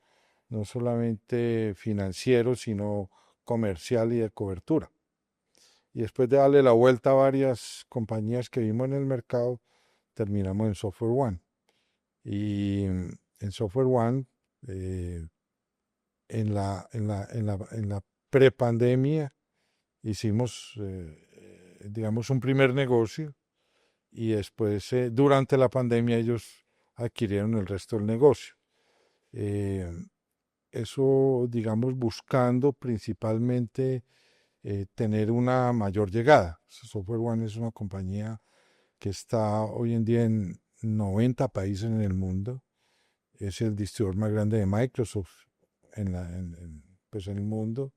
no solamente financiero, sino comercial y de cobertura. Y después de darle la vuelta a varias compañías que vimos en el mercado, terminamos en Software One. Y en Software One, eh, en la prepandemia, hicimos, digamos, un primer negocio y después, durante la pandemia, ellos adquirieron el resto del negocio. Eh, Eso, digamos, buscando principalmente tener una mayor llegada. Software One es una compañía que está hoy en día en 90 países en el mundo. Es el distribuidor más grande de Microsoft pues en el mundo.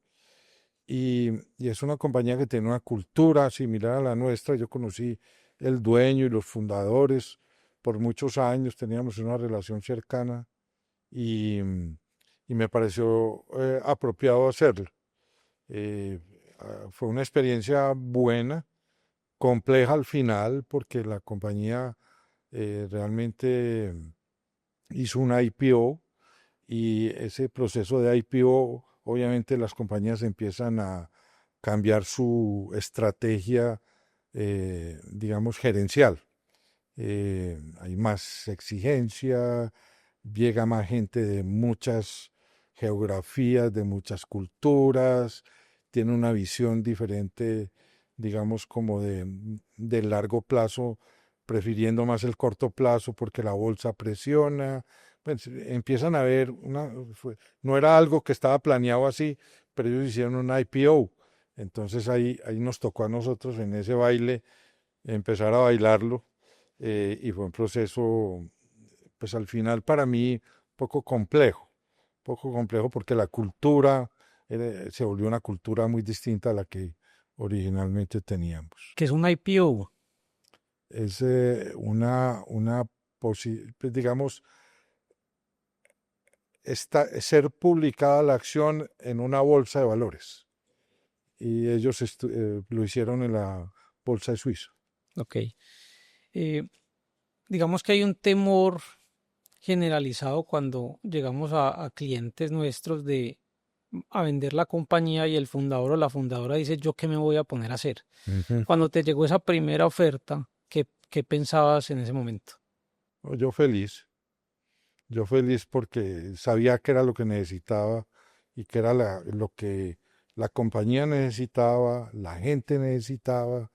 Y es una compañía que tiene una cultura similar a la nuestra. Yo conocí el dueño y los fundadores por muchos años, teníamos una relación cercana y, y me pareció apropiado hacerlo. Eh, Fue una experiencia buena, compleja al final, porque la compañía realmente hizo una IPO y ese proceso de IPO, obviamente las compañías empiezan a cambiar su estrategia, digamos, gerencial. Hay más exigencia, llega más gente de muchas geografías, de muchas culturas, tiene una visión diferente, digamos, como de largo plazo, prefiriendo más el corto plazo porque la bolsa presiona. Pues, empiezan a ver, no era algo que estaba planeado así, pero ellos hicieron una IPO. Entonces ahí nos tocó a nosotros en ese baile empezar a bailarlo y fue un proceso, pues al final para mí poco complejo porque la cultura se volvió una cultura muy distinta a la que originalmente teníamos. ¿Qué es un IPO? Es pues, digamos, ser publicada la acción en una bolsa de valores y ellos lo hicieron en la bolsa de Suiza. Ok. Eh, digamos que hay un temor generalizado cuando llegamos a clientes nuestros de a vender la compañía y el fundador o la fundadora dice, ¿yo qué me voy a poner a hacer? Ujú. Cuando te llegó esa primera oferta, qué pensabas en ese momento? No, yo feliz porque sabía que era lo que necesitaba y que era lo que la compañía necesitaba, la gente necesitaba,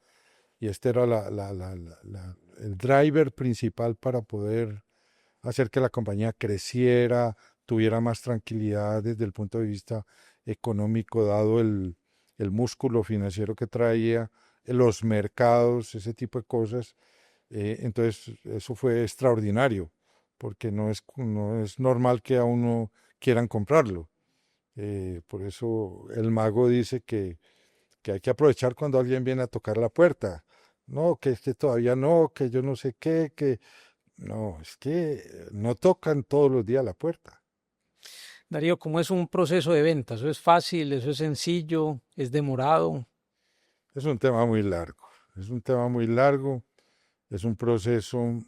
y este era el driver principal para poder hacer que la compañía creciera, tuviera más tranquilidad desde el punto de vista económico, dado el músculo financiero que traía, los mercados, ese tipo de cosas. Entonces, eso fue extraordinario, porque no es normal que a uno quieran comprarlo. Por eso el mago dice que hay que aprovechar cuando alguien viene a tocar la puerta. No, que este todavía no, que yo no sé qué, que no, es que no tocan todos los días la puerta. Darío, ¿cómo es un proceso de venta? ¿Eso es fácil? ¿Eso es sencillo? ¿Es demorado? Es un tema muy largo, es un tema muy largo, es un proceso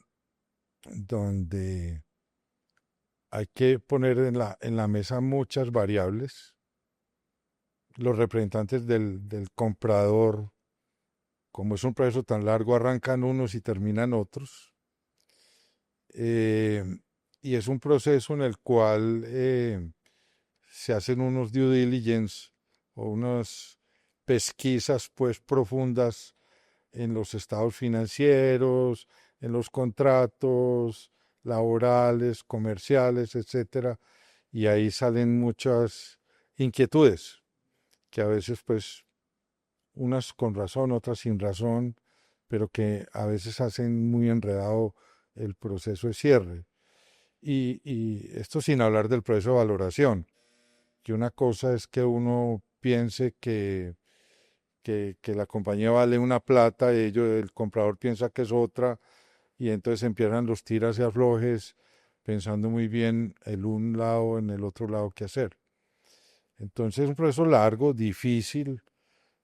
donde hay que poner en la mesa muchas variables. Los representantes del comprador, como es un proceso tan largo, arrancan unos y terminan otros. eh, y es un proceso en el cual se hacen unos due diligence o unas pesquisas pues profundas en los estados financieros, en los contratos laborales, comerciales, etcétera, y ahí salen muchas inquietudes que a veces pues unas con razón, otras sin razón, pero que a veces hacen muy enredado el proceso de cierre. Y esto sin hablar del proceso de valoración, que una cosa es que uno piense que la compañía vale una plata, el comprador piensa que es otra, y entonces empiezan los tiras y aflojes, pensando muy bien el un lado en el otro lado qué hacer. Entonces es un proceso largo, difícil,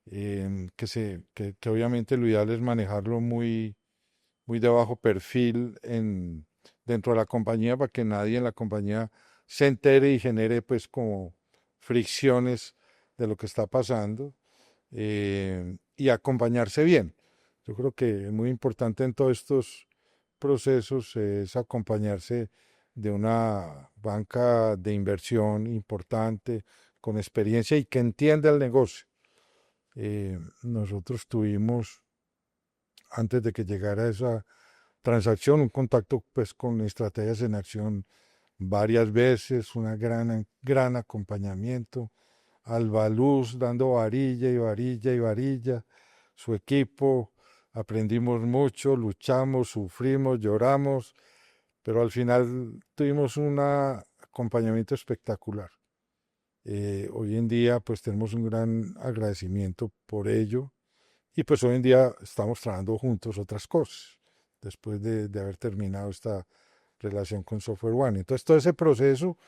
que obviamente lo ideal es manejarlo muy de bajo perfil dentro de la compañía para que nadie en la compañía se entere y genere pues como fricciones de lo que está pasando, y acompañarse bien. Yo creo que es muy importante en todos estos procesos es acompañarse de una banca de inversión importante, con experiencia y que entienda el negocio. Nosotros tuvimos, antes de que llegara esa transacción, un contacto pues con estrategias en acción varias veces, una gran acompañamiento, Alba Luz dando varilla y varilla y varilla, su equipo, aprendimos mucho, luchamos, sufrimos, lloramos, pero al final tuvimos un acompañamiento espectacular. Hoy en día pues tenemos un gran agradecimiento por ello y pues hoy en día estamos trabajando juntos otras cosas después de haber terminado esta relación con Software One. Entonces todo ese proceso,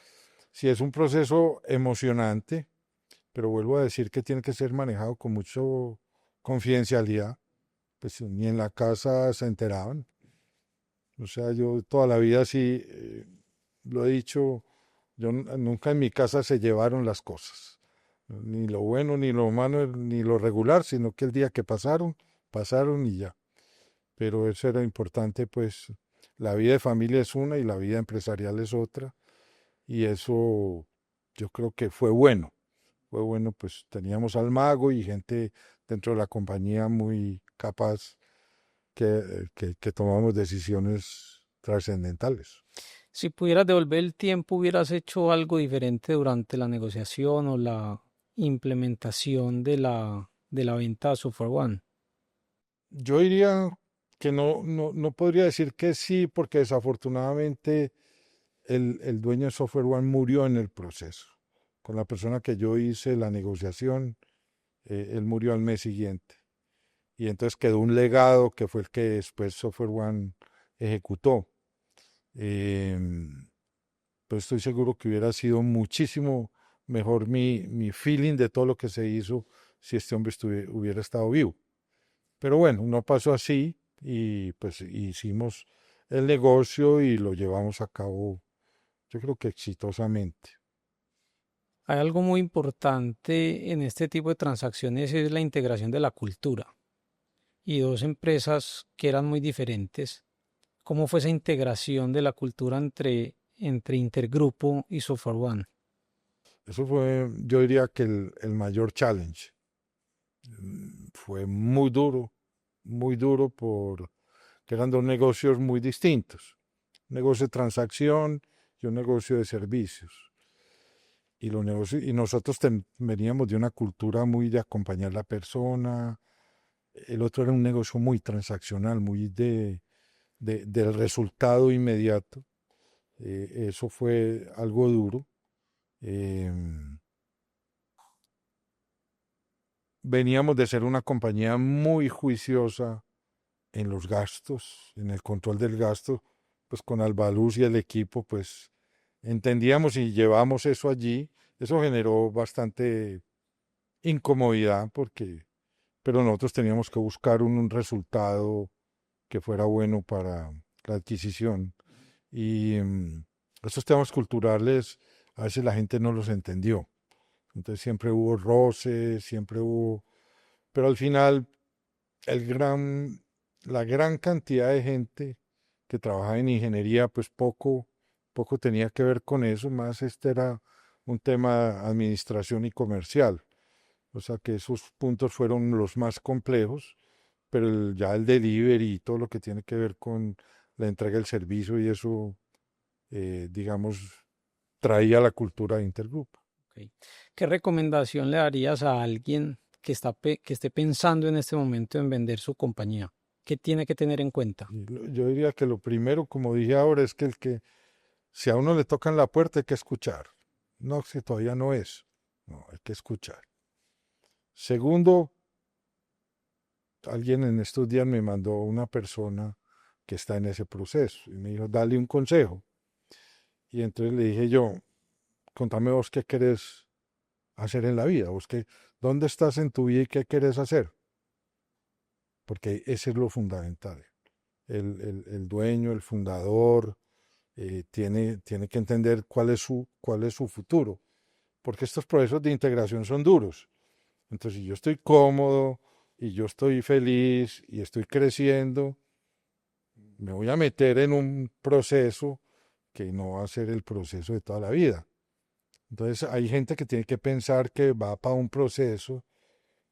sí es un proceso emocionante, pero vuelvo a decir que tiene que ser manejado con mucho confidencialidad, pues ni en la casa se enteraban. O sea, yo toda la vida sí, lo he dicho, nunca en mi casa se llevaron las cosas, ni lo bueno, ni lo malo, ni lo regular, sino que el día que pasaron, pasaron y ya. Pero eso era importante, pues la vida de familia es una y la vida empresarial es otra, y eso yo creo que fue bueno, pues teníamos al mago y gente dentro de la compañía muy capaz que tomamos decisiones trascendentales. Si pudieras devolver el tiempo, ¿hubieras hecho algo diferente durante la negociación o la implementación de la venta a Software One? Yo diría que no podría decir que sí, porque desafortunadamente el dueño de Software One murió en el proceso. Con la persona que yo hice la negociación, él murió al mes siguiente. Y entonces quedó un legado que fue el que después Software One ejecutó. Em, pues estoy seguro que hubiera sido muchísimo mejor mi feeling de todo lo que se hizo si este hombre hubiera estado vivo. Pero bueno, no pasó así y pues hicimos el negocio y lo llevamos a cabo, yo creo que exitosamente. Hay algo muy importante en este tipo de transacciones, es la integración de la cultura. Y dos empresas que eran muy diferentes. ¿Cómo fue esa integración de la cultura entre Intergrupo y Software One? Eso fue, yo diría que el mayor challenge. Fue muy duro porque eran dos negocios muy distintos. Un negocio de transacción y un negocio de servicios. Y nosotros veníamos de una cultura muy de acompañar a la persona. El otro era un negocio muy transaccional, muy del resultado inmediato. Eso fue algo duro. Em, Veníamos de ser una compañía muy juiciosa en los gastos, en el control del gasto, pues con Albaluz y el equipo, pues entendíamos y llevamos eso allí. Eso generó bastante incomodidad pero nosotros teníamos que buscar un resultado que fuera bueno para la adquisición. Y esos temas culturales a veces la gente no los entendió. Entonces siempre hubo roces, siempre hubo, pero al final el gran, la gran cantidad de gente que trabajaba en ingeniería, pues poco tenía que ver con eso, más este era un tema de administración y comercial. O sea que esos puntos fueron los más complejos, pero ya el delivery y todo lo que tiene que ver con la entrega del servicio y eso, digamos, traía la cultura de Intergroup. Ok. ¿Qué recomendación le darías a alguien que esté pensando en este momento en vender su compañía? ¿Qué tiene que tener en cuenta? Yo diría que lo primero, como dije ahora, es que si a uno le tocan la puerta hay que escuchar. No, si todavía no es. No, hay que escuchar. Segundo, alguien en estos días me mandó una persona que está en ese proceso y me dijo, dale un consejo. Y entonces le dije yo, contame vos qué querés hacer en la vida, dónde estás en tu vida y qué querés hacer. Porque ese es lo fundamental. El dueño, el fundador, tiene que entender cuál es su futuro. Porque estos procesos de integración son duros. Entonces, si yo estoy cómodo y yo estoy feliz y estoy creciendo, me voy a meter en un proceso que no va a ser el proceso de toda la vida. Entonces, hay gente que tiene que pensar que va para un proceso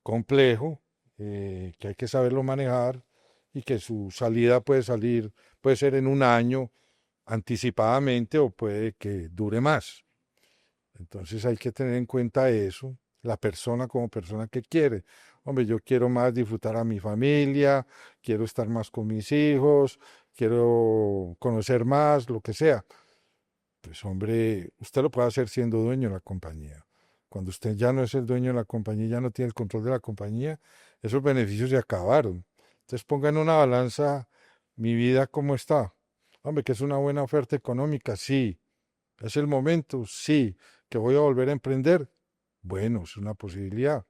complejo, que hay que saberlo manejar y que su salida puede ser en un año anticipadamente o puede que dure más. Entonces hay que tener en cuenta eso, la persona como persona que quiere. Hombre, yo quiero más disfrutar a mi familia, quiero estar más con mis hijos, quiero conocer más, lo que sea. Pues hombre, usted lo puede hacer siendo dueño de la compañía. Cuando usted ya no es el dueño de la compañía, ya no tiene el control de la compañía, esos beneficios se acabaron. Entonces ponga en una balanza mi vida cómo está. Hombre, que es una buena oferta económica, sí. ¿Es el momento? Sí. ¿Que voy a volver a emprender? Bueno, es una posibilidad.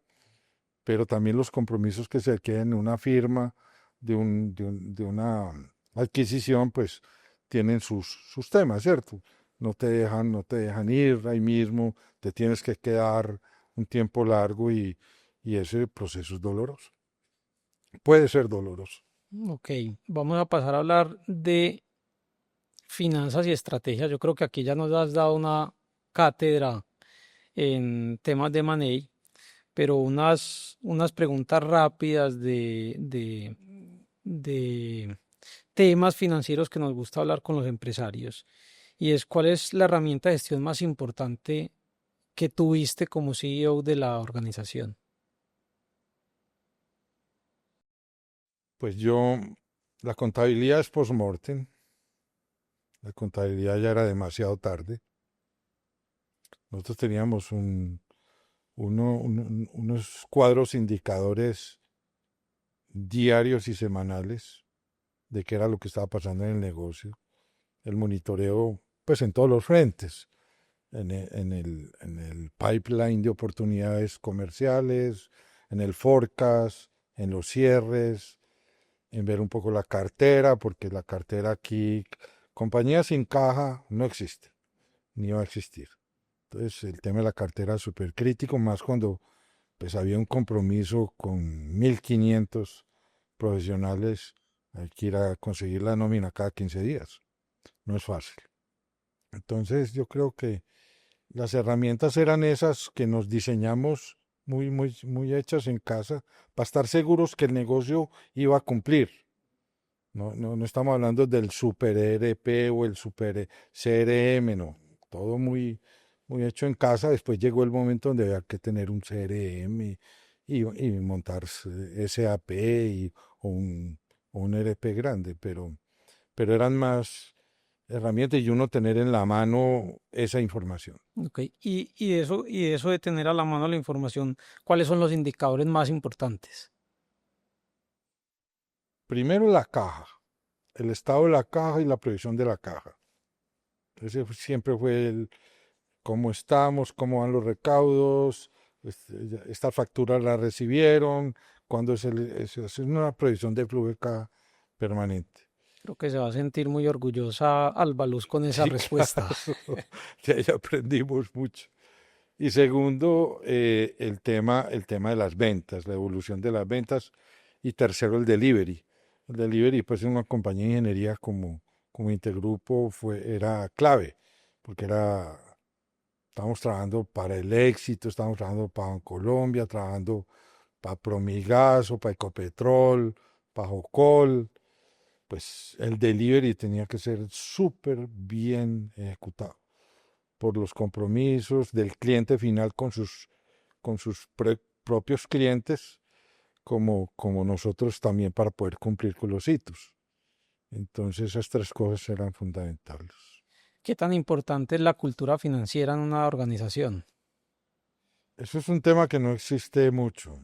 Pero también los compromisos que se queden en una firma de una adquisición, pues tienen sus temas, ¿cierto? No te dejan ir ahí mismo, te tienes que quedar un tiempo largo y ese proceso es doloroso. Puede ser doloroso. Ok, vamos a pasar a hablar de finanzas y estrategias. Yo creo que aquí ya nos has dado una cátedra en temas de money, pero unas preguntas rápidas de temas financieros que nos gusta hablar con los empresarios. Y es, ¿cuál es la herramienta de gestión más importante que tuviste como CEO de la organización? Pues la contabilidad es post-mortem, la contabilidad ya era demasiado tarde. Nosotros teníamos unos cuadros indicadores diarios y semanales de qué era lo que estaba pasando en el negocio, el monitoreo, pues en todos los frentes, en el pipeline de oportunidades comerciales, en el forecast, en los cierres, en ver un poco la cartera, porque la cartera aquí, compañía sin caja no existe, ni va a existir. Entonces el tema de la cartera es súper crítico, más cuando pues había un compromiso con 1.500 profesionales, hay que ir a conseguir la nómina cada 15 días. No es fácil. Entonces yo creo que las herramientas eran esas que nos diseñamos muy, muy, muy hechas en casa para estar seguros que el negocio iba a cumplir. No estamos hablando del super ERP o el super CRM, no. Todo muy, muy hecho en casa. Después llegó el momento donde había que tener un CRM y montar SAP o un ERP grande, pero eran más herramientas y uno tener en la mano esa información. Ok, y eso de tener a la mano la información, ¿cuáles son los indicadores más importantes? Primero la caja, el estado de la caja y la previsión de la caja. Siempre fue cómo estamos, cómo van los recaudos, esta factura la recibieron, cuándo es una previsión de flujo de caja permanente. Creo que se va a sentir muy orgullosa Albaluz con esa Sí, respuesta. claro, de ahí aprendimos mucho. Y segundo, el tema de las ventas, la evolución de las ventas. Y tercero, el delivery. El delivery, pues, es una compañía de ingeniería como como intergrupo era clave, porque estábamos trabajando para el éxito, estábamos trabajando para Colombia, trabajando para Promigas o para Ecopetrol, para Jocol. Pues el delivery tenía que ser súper bien ejecutado por los compromisos del cliente final con sus propios clientes, como nosotros también para poder cumplir con los hitos. Entonces esas tres cosas eran fundamentales. ¿Qué tan importante es la cultura financiera en una organización? Eso es un tema que no existe mucho.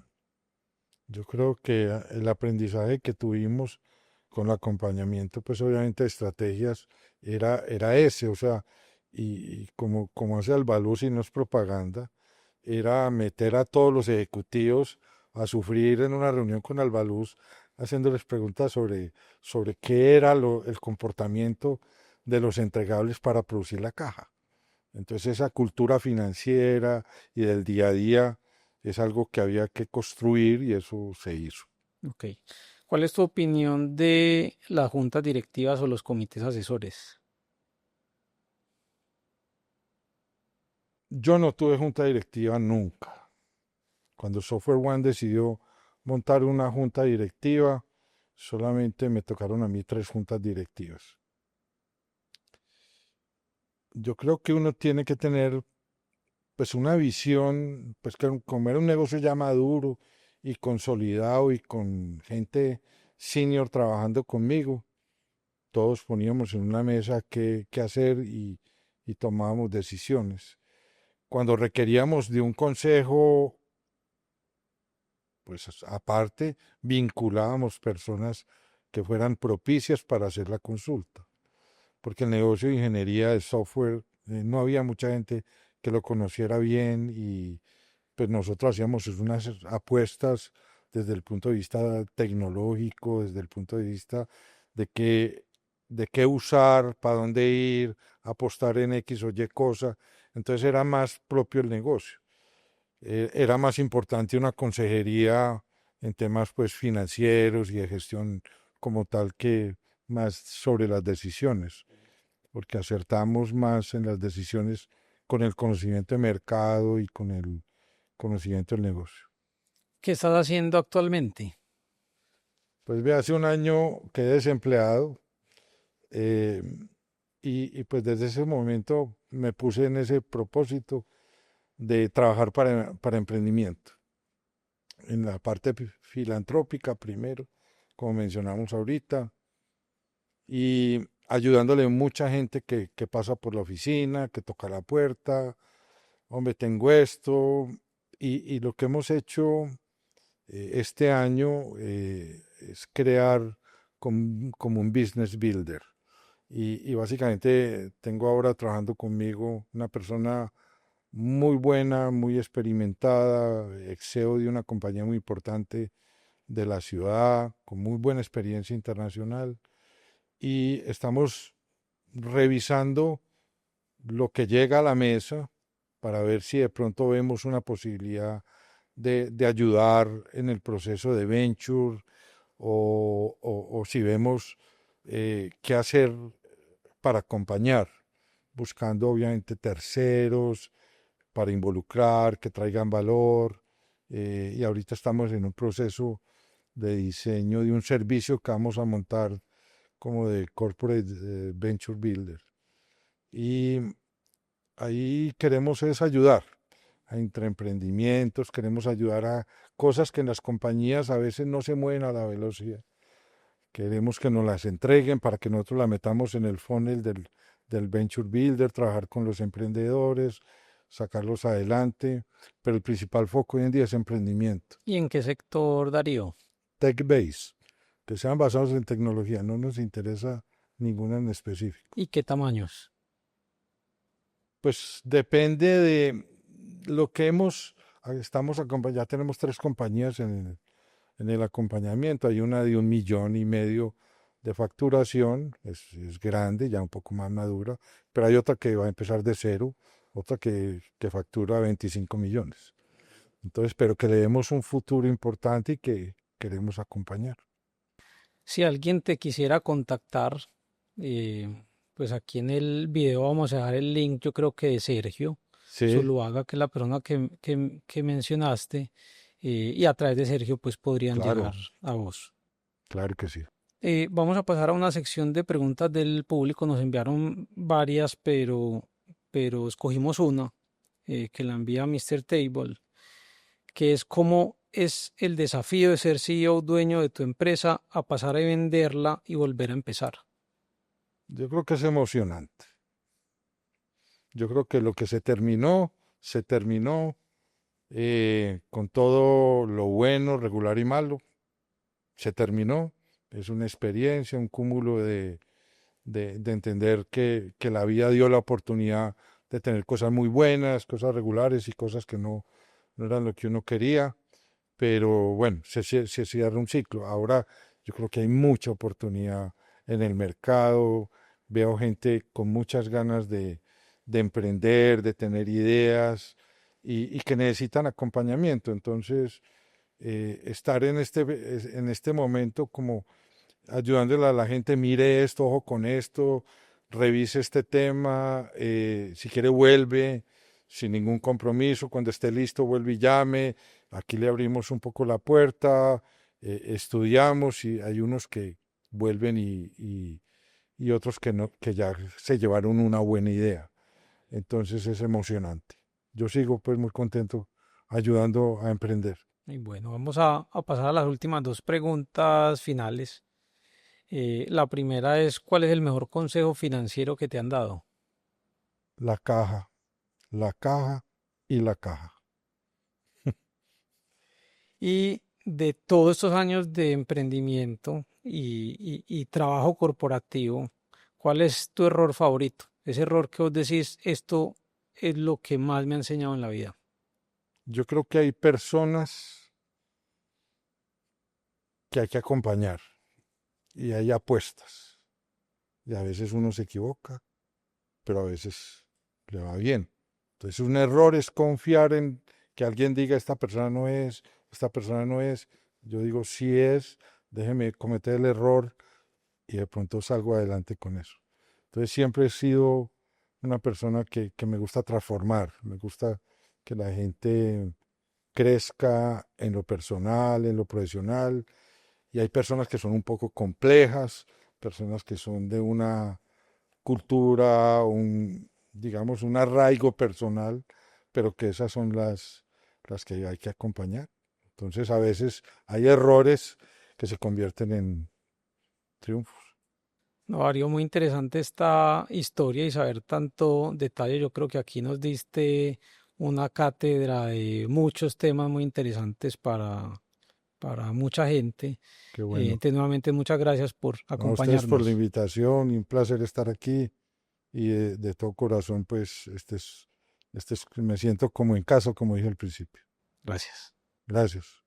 Yo creo que el aprendizaje que tuvimos con el acompañamiento, pues obviamente de estrategias, era ese, o sea, y como hace Albaluz y no es propaganda, era meter a todos los ejecutivos a sufrir en una reunión con Albaluz, haciéndoles preguntas sobre qué era el comportamiento de los entregables para producir la caja. Entonces esa cultura financiera y del día a día es algo que había que construir y eso se hizo. Ok. ¿Cuál es tu opinión de las juntas directivas o los comités asesores? Yo no tuve junta directiva nunca. Cuando Software One decidió montar una junta directiva, solamente me tocaron a mí 3 juntas directivas. Yo creo que uno tiene que tener pues una visión, pues que como era un negocio ya maduro y consolidado y con gente senior trabajando conmigo, todos poníamos en una mesa qué hacer y tomábamos decisiones. Cuando requeríamos de un consejo, pues aparte, vinculábamos personas que fueran propicias para hacer la consulta, porque el negocio de ingeniería de software no había mucha gente que lo conociera bien y pues nosotros hacíamos unas apuestas desde el punto de vista tecnológico, desde el punto de vista de qué, de qué usar, para dónde ir, apostar en X o Y cosa. Entonces era más propio el negocio. Era más importante una consejería en temas pues financieros y de gestión como tal que más sobre las decisiones, porque acertamos más en las decisiones con el conocimiento de mercado y con el conocimiento del negocio. ¿Qué estás haciendo actualmente? Pues ve, hace un año quedé desempleado eh, pues desde ese momento me puse en ese propósito de trabajar para emprendimiento, en la parte filantrópica primero, como mencionamos ahorita, y ayudándole a mucha gente que pasa por la oficina, que toca la puerta, hombre, tengo esto, y lo que hemos hecho este año es crear como un business builder. Y básicamente tengo ahora trabajando conmigo una persona muy buena, muy experimentada, ex CEO de una compañía muy importante de la ciudad, con muy buena experiencia internacional. Y estamos revisando lo que llega a la mesa para ver si de pronto vemos una posibilidad de ayudar en el proceso de venture o si vemos qué hacer para acompañar, buscando obviamente terceros para involucrar, que traigan valor. Y ahorita estamos en un proceso de diseño de un servicio que vamos a montar como de Corporate Venture Builder. Y ahí queremos es ayudar a emprendimientos, queremos ayudar a cosas que en las compañías a veces no se mueven a la velocidad. Queremos que nos las entreguen para que nosotros la metamos en el funnel del Venture Builder, trabajar con los emprendedores, sacarlos adelante, pero el principal foco hoy en día es emprendimiento. ¿Y en qué sector, Darío? Tech base, que sean basados en tecnología, no nos interesa ninguna en específico. ¿Y qué tamaños? Pues depende de lo que estamos acompañando, ya tenemos 3 compañías en el acompañamiento, hay una de 1,5 millones de facturación, es grande, ya un poco más madura, pero hay otra que va a empezar de cero, otra que factura 25 millones. Entonces, pero que le demos un futuro importante y que queremos acompañar. Si alguien te quisiera contactar, Pues aquí en el video vamos a dejar el link, yo creo que de Sergio Sí, Zuluaga, que es la persona que mencionaste, y a través de Sergio pues podrían llegar claro, a vos. claro que sí. Vamos a pasar a una sección de preguntas del público. Nos enviaron varias, pero escogimos una que la envía Mr. Table, que es cómo es el desafío de ser CEO, dueño de tu empresa, a pasar a venderla y volver a empezar. Yo creo que es emocionante. Yo creo que lo que se terminó con todo lo bueno, regular y malo. Se terminó. Es una experiencia, un cúmulo de entender que la vida dio la oportunidad de tener cosas muy buenas, cosas regulares y cosas que no eran lo que uno quería. Pero bueno, se cierra un ciclo. Ahora yo creo que hay mucha oportunidad en el mercado. Veo gente con muchas ganas de emprender, de tener ideas y que necesitan acompañamiento. Entonces, estar en este momento como ayudándole a la gente, mire esto, ojo con esto, revise este tema, si quiere vuelve, sin ningún compromiso, cuando esté listo vuelve y llame, aquí le abrimos un poco la puerta, estudiamos y hay unos que vuelven y otros que no, que ya se llevaron una buena idea. Entonces es emocionante. Yo sigo pues muy contento ayudando a emprender. Y bueno, vamos a pasar a las últimas dos preguntas finales. La primera es, ¿cuál es el mejor consejo financiero que te han dado? La caja, la caja y la caja. Y de todos estos años de emprendimiento y trabajo corporativo, ¿cuál es tu error favorito? Ese error que vos decís, esto es lo que más me ha enseñado en la vida. Yo creo que hay personas que hay que acompañar y hay apuestas. Y a veces uno se equivoca, pero a veces le va bien. Entonces un error es confiar en que alguien diga esta persona no es, esta persona no es. Yo digo sí es, déjeme cometer el error y de pronto salgo adelante con eso. Entonces siempre he sido una persona que me gusta transformar, me gusta que la gente crezca en lo personal, en lo profesional, y hay personas que son un poco complejas, personas que son de una cultura, digamos, un arraigo personal, pero que esas son las que hay que acompañar. Entonces a veces hay errores que se convierten en triunfos. No, Darío, muy interesante esta historia y saber tanto detalle. Yo creo que aquí nos diste una cátedra de muchos temas muy interesantes para mucha gente. Qué bueno. Entonces, nuevamente, muchas gracias por No, a ustedes por la acompañarnos. invitación y un placer estar aquí y de todo corazón, pues, me siento como en casa, como dije al principio. Gracias. Gracias.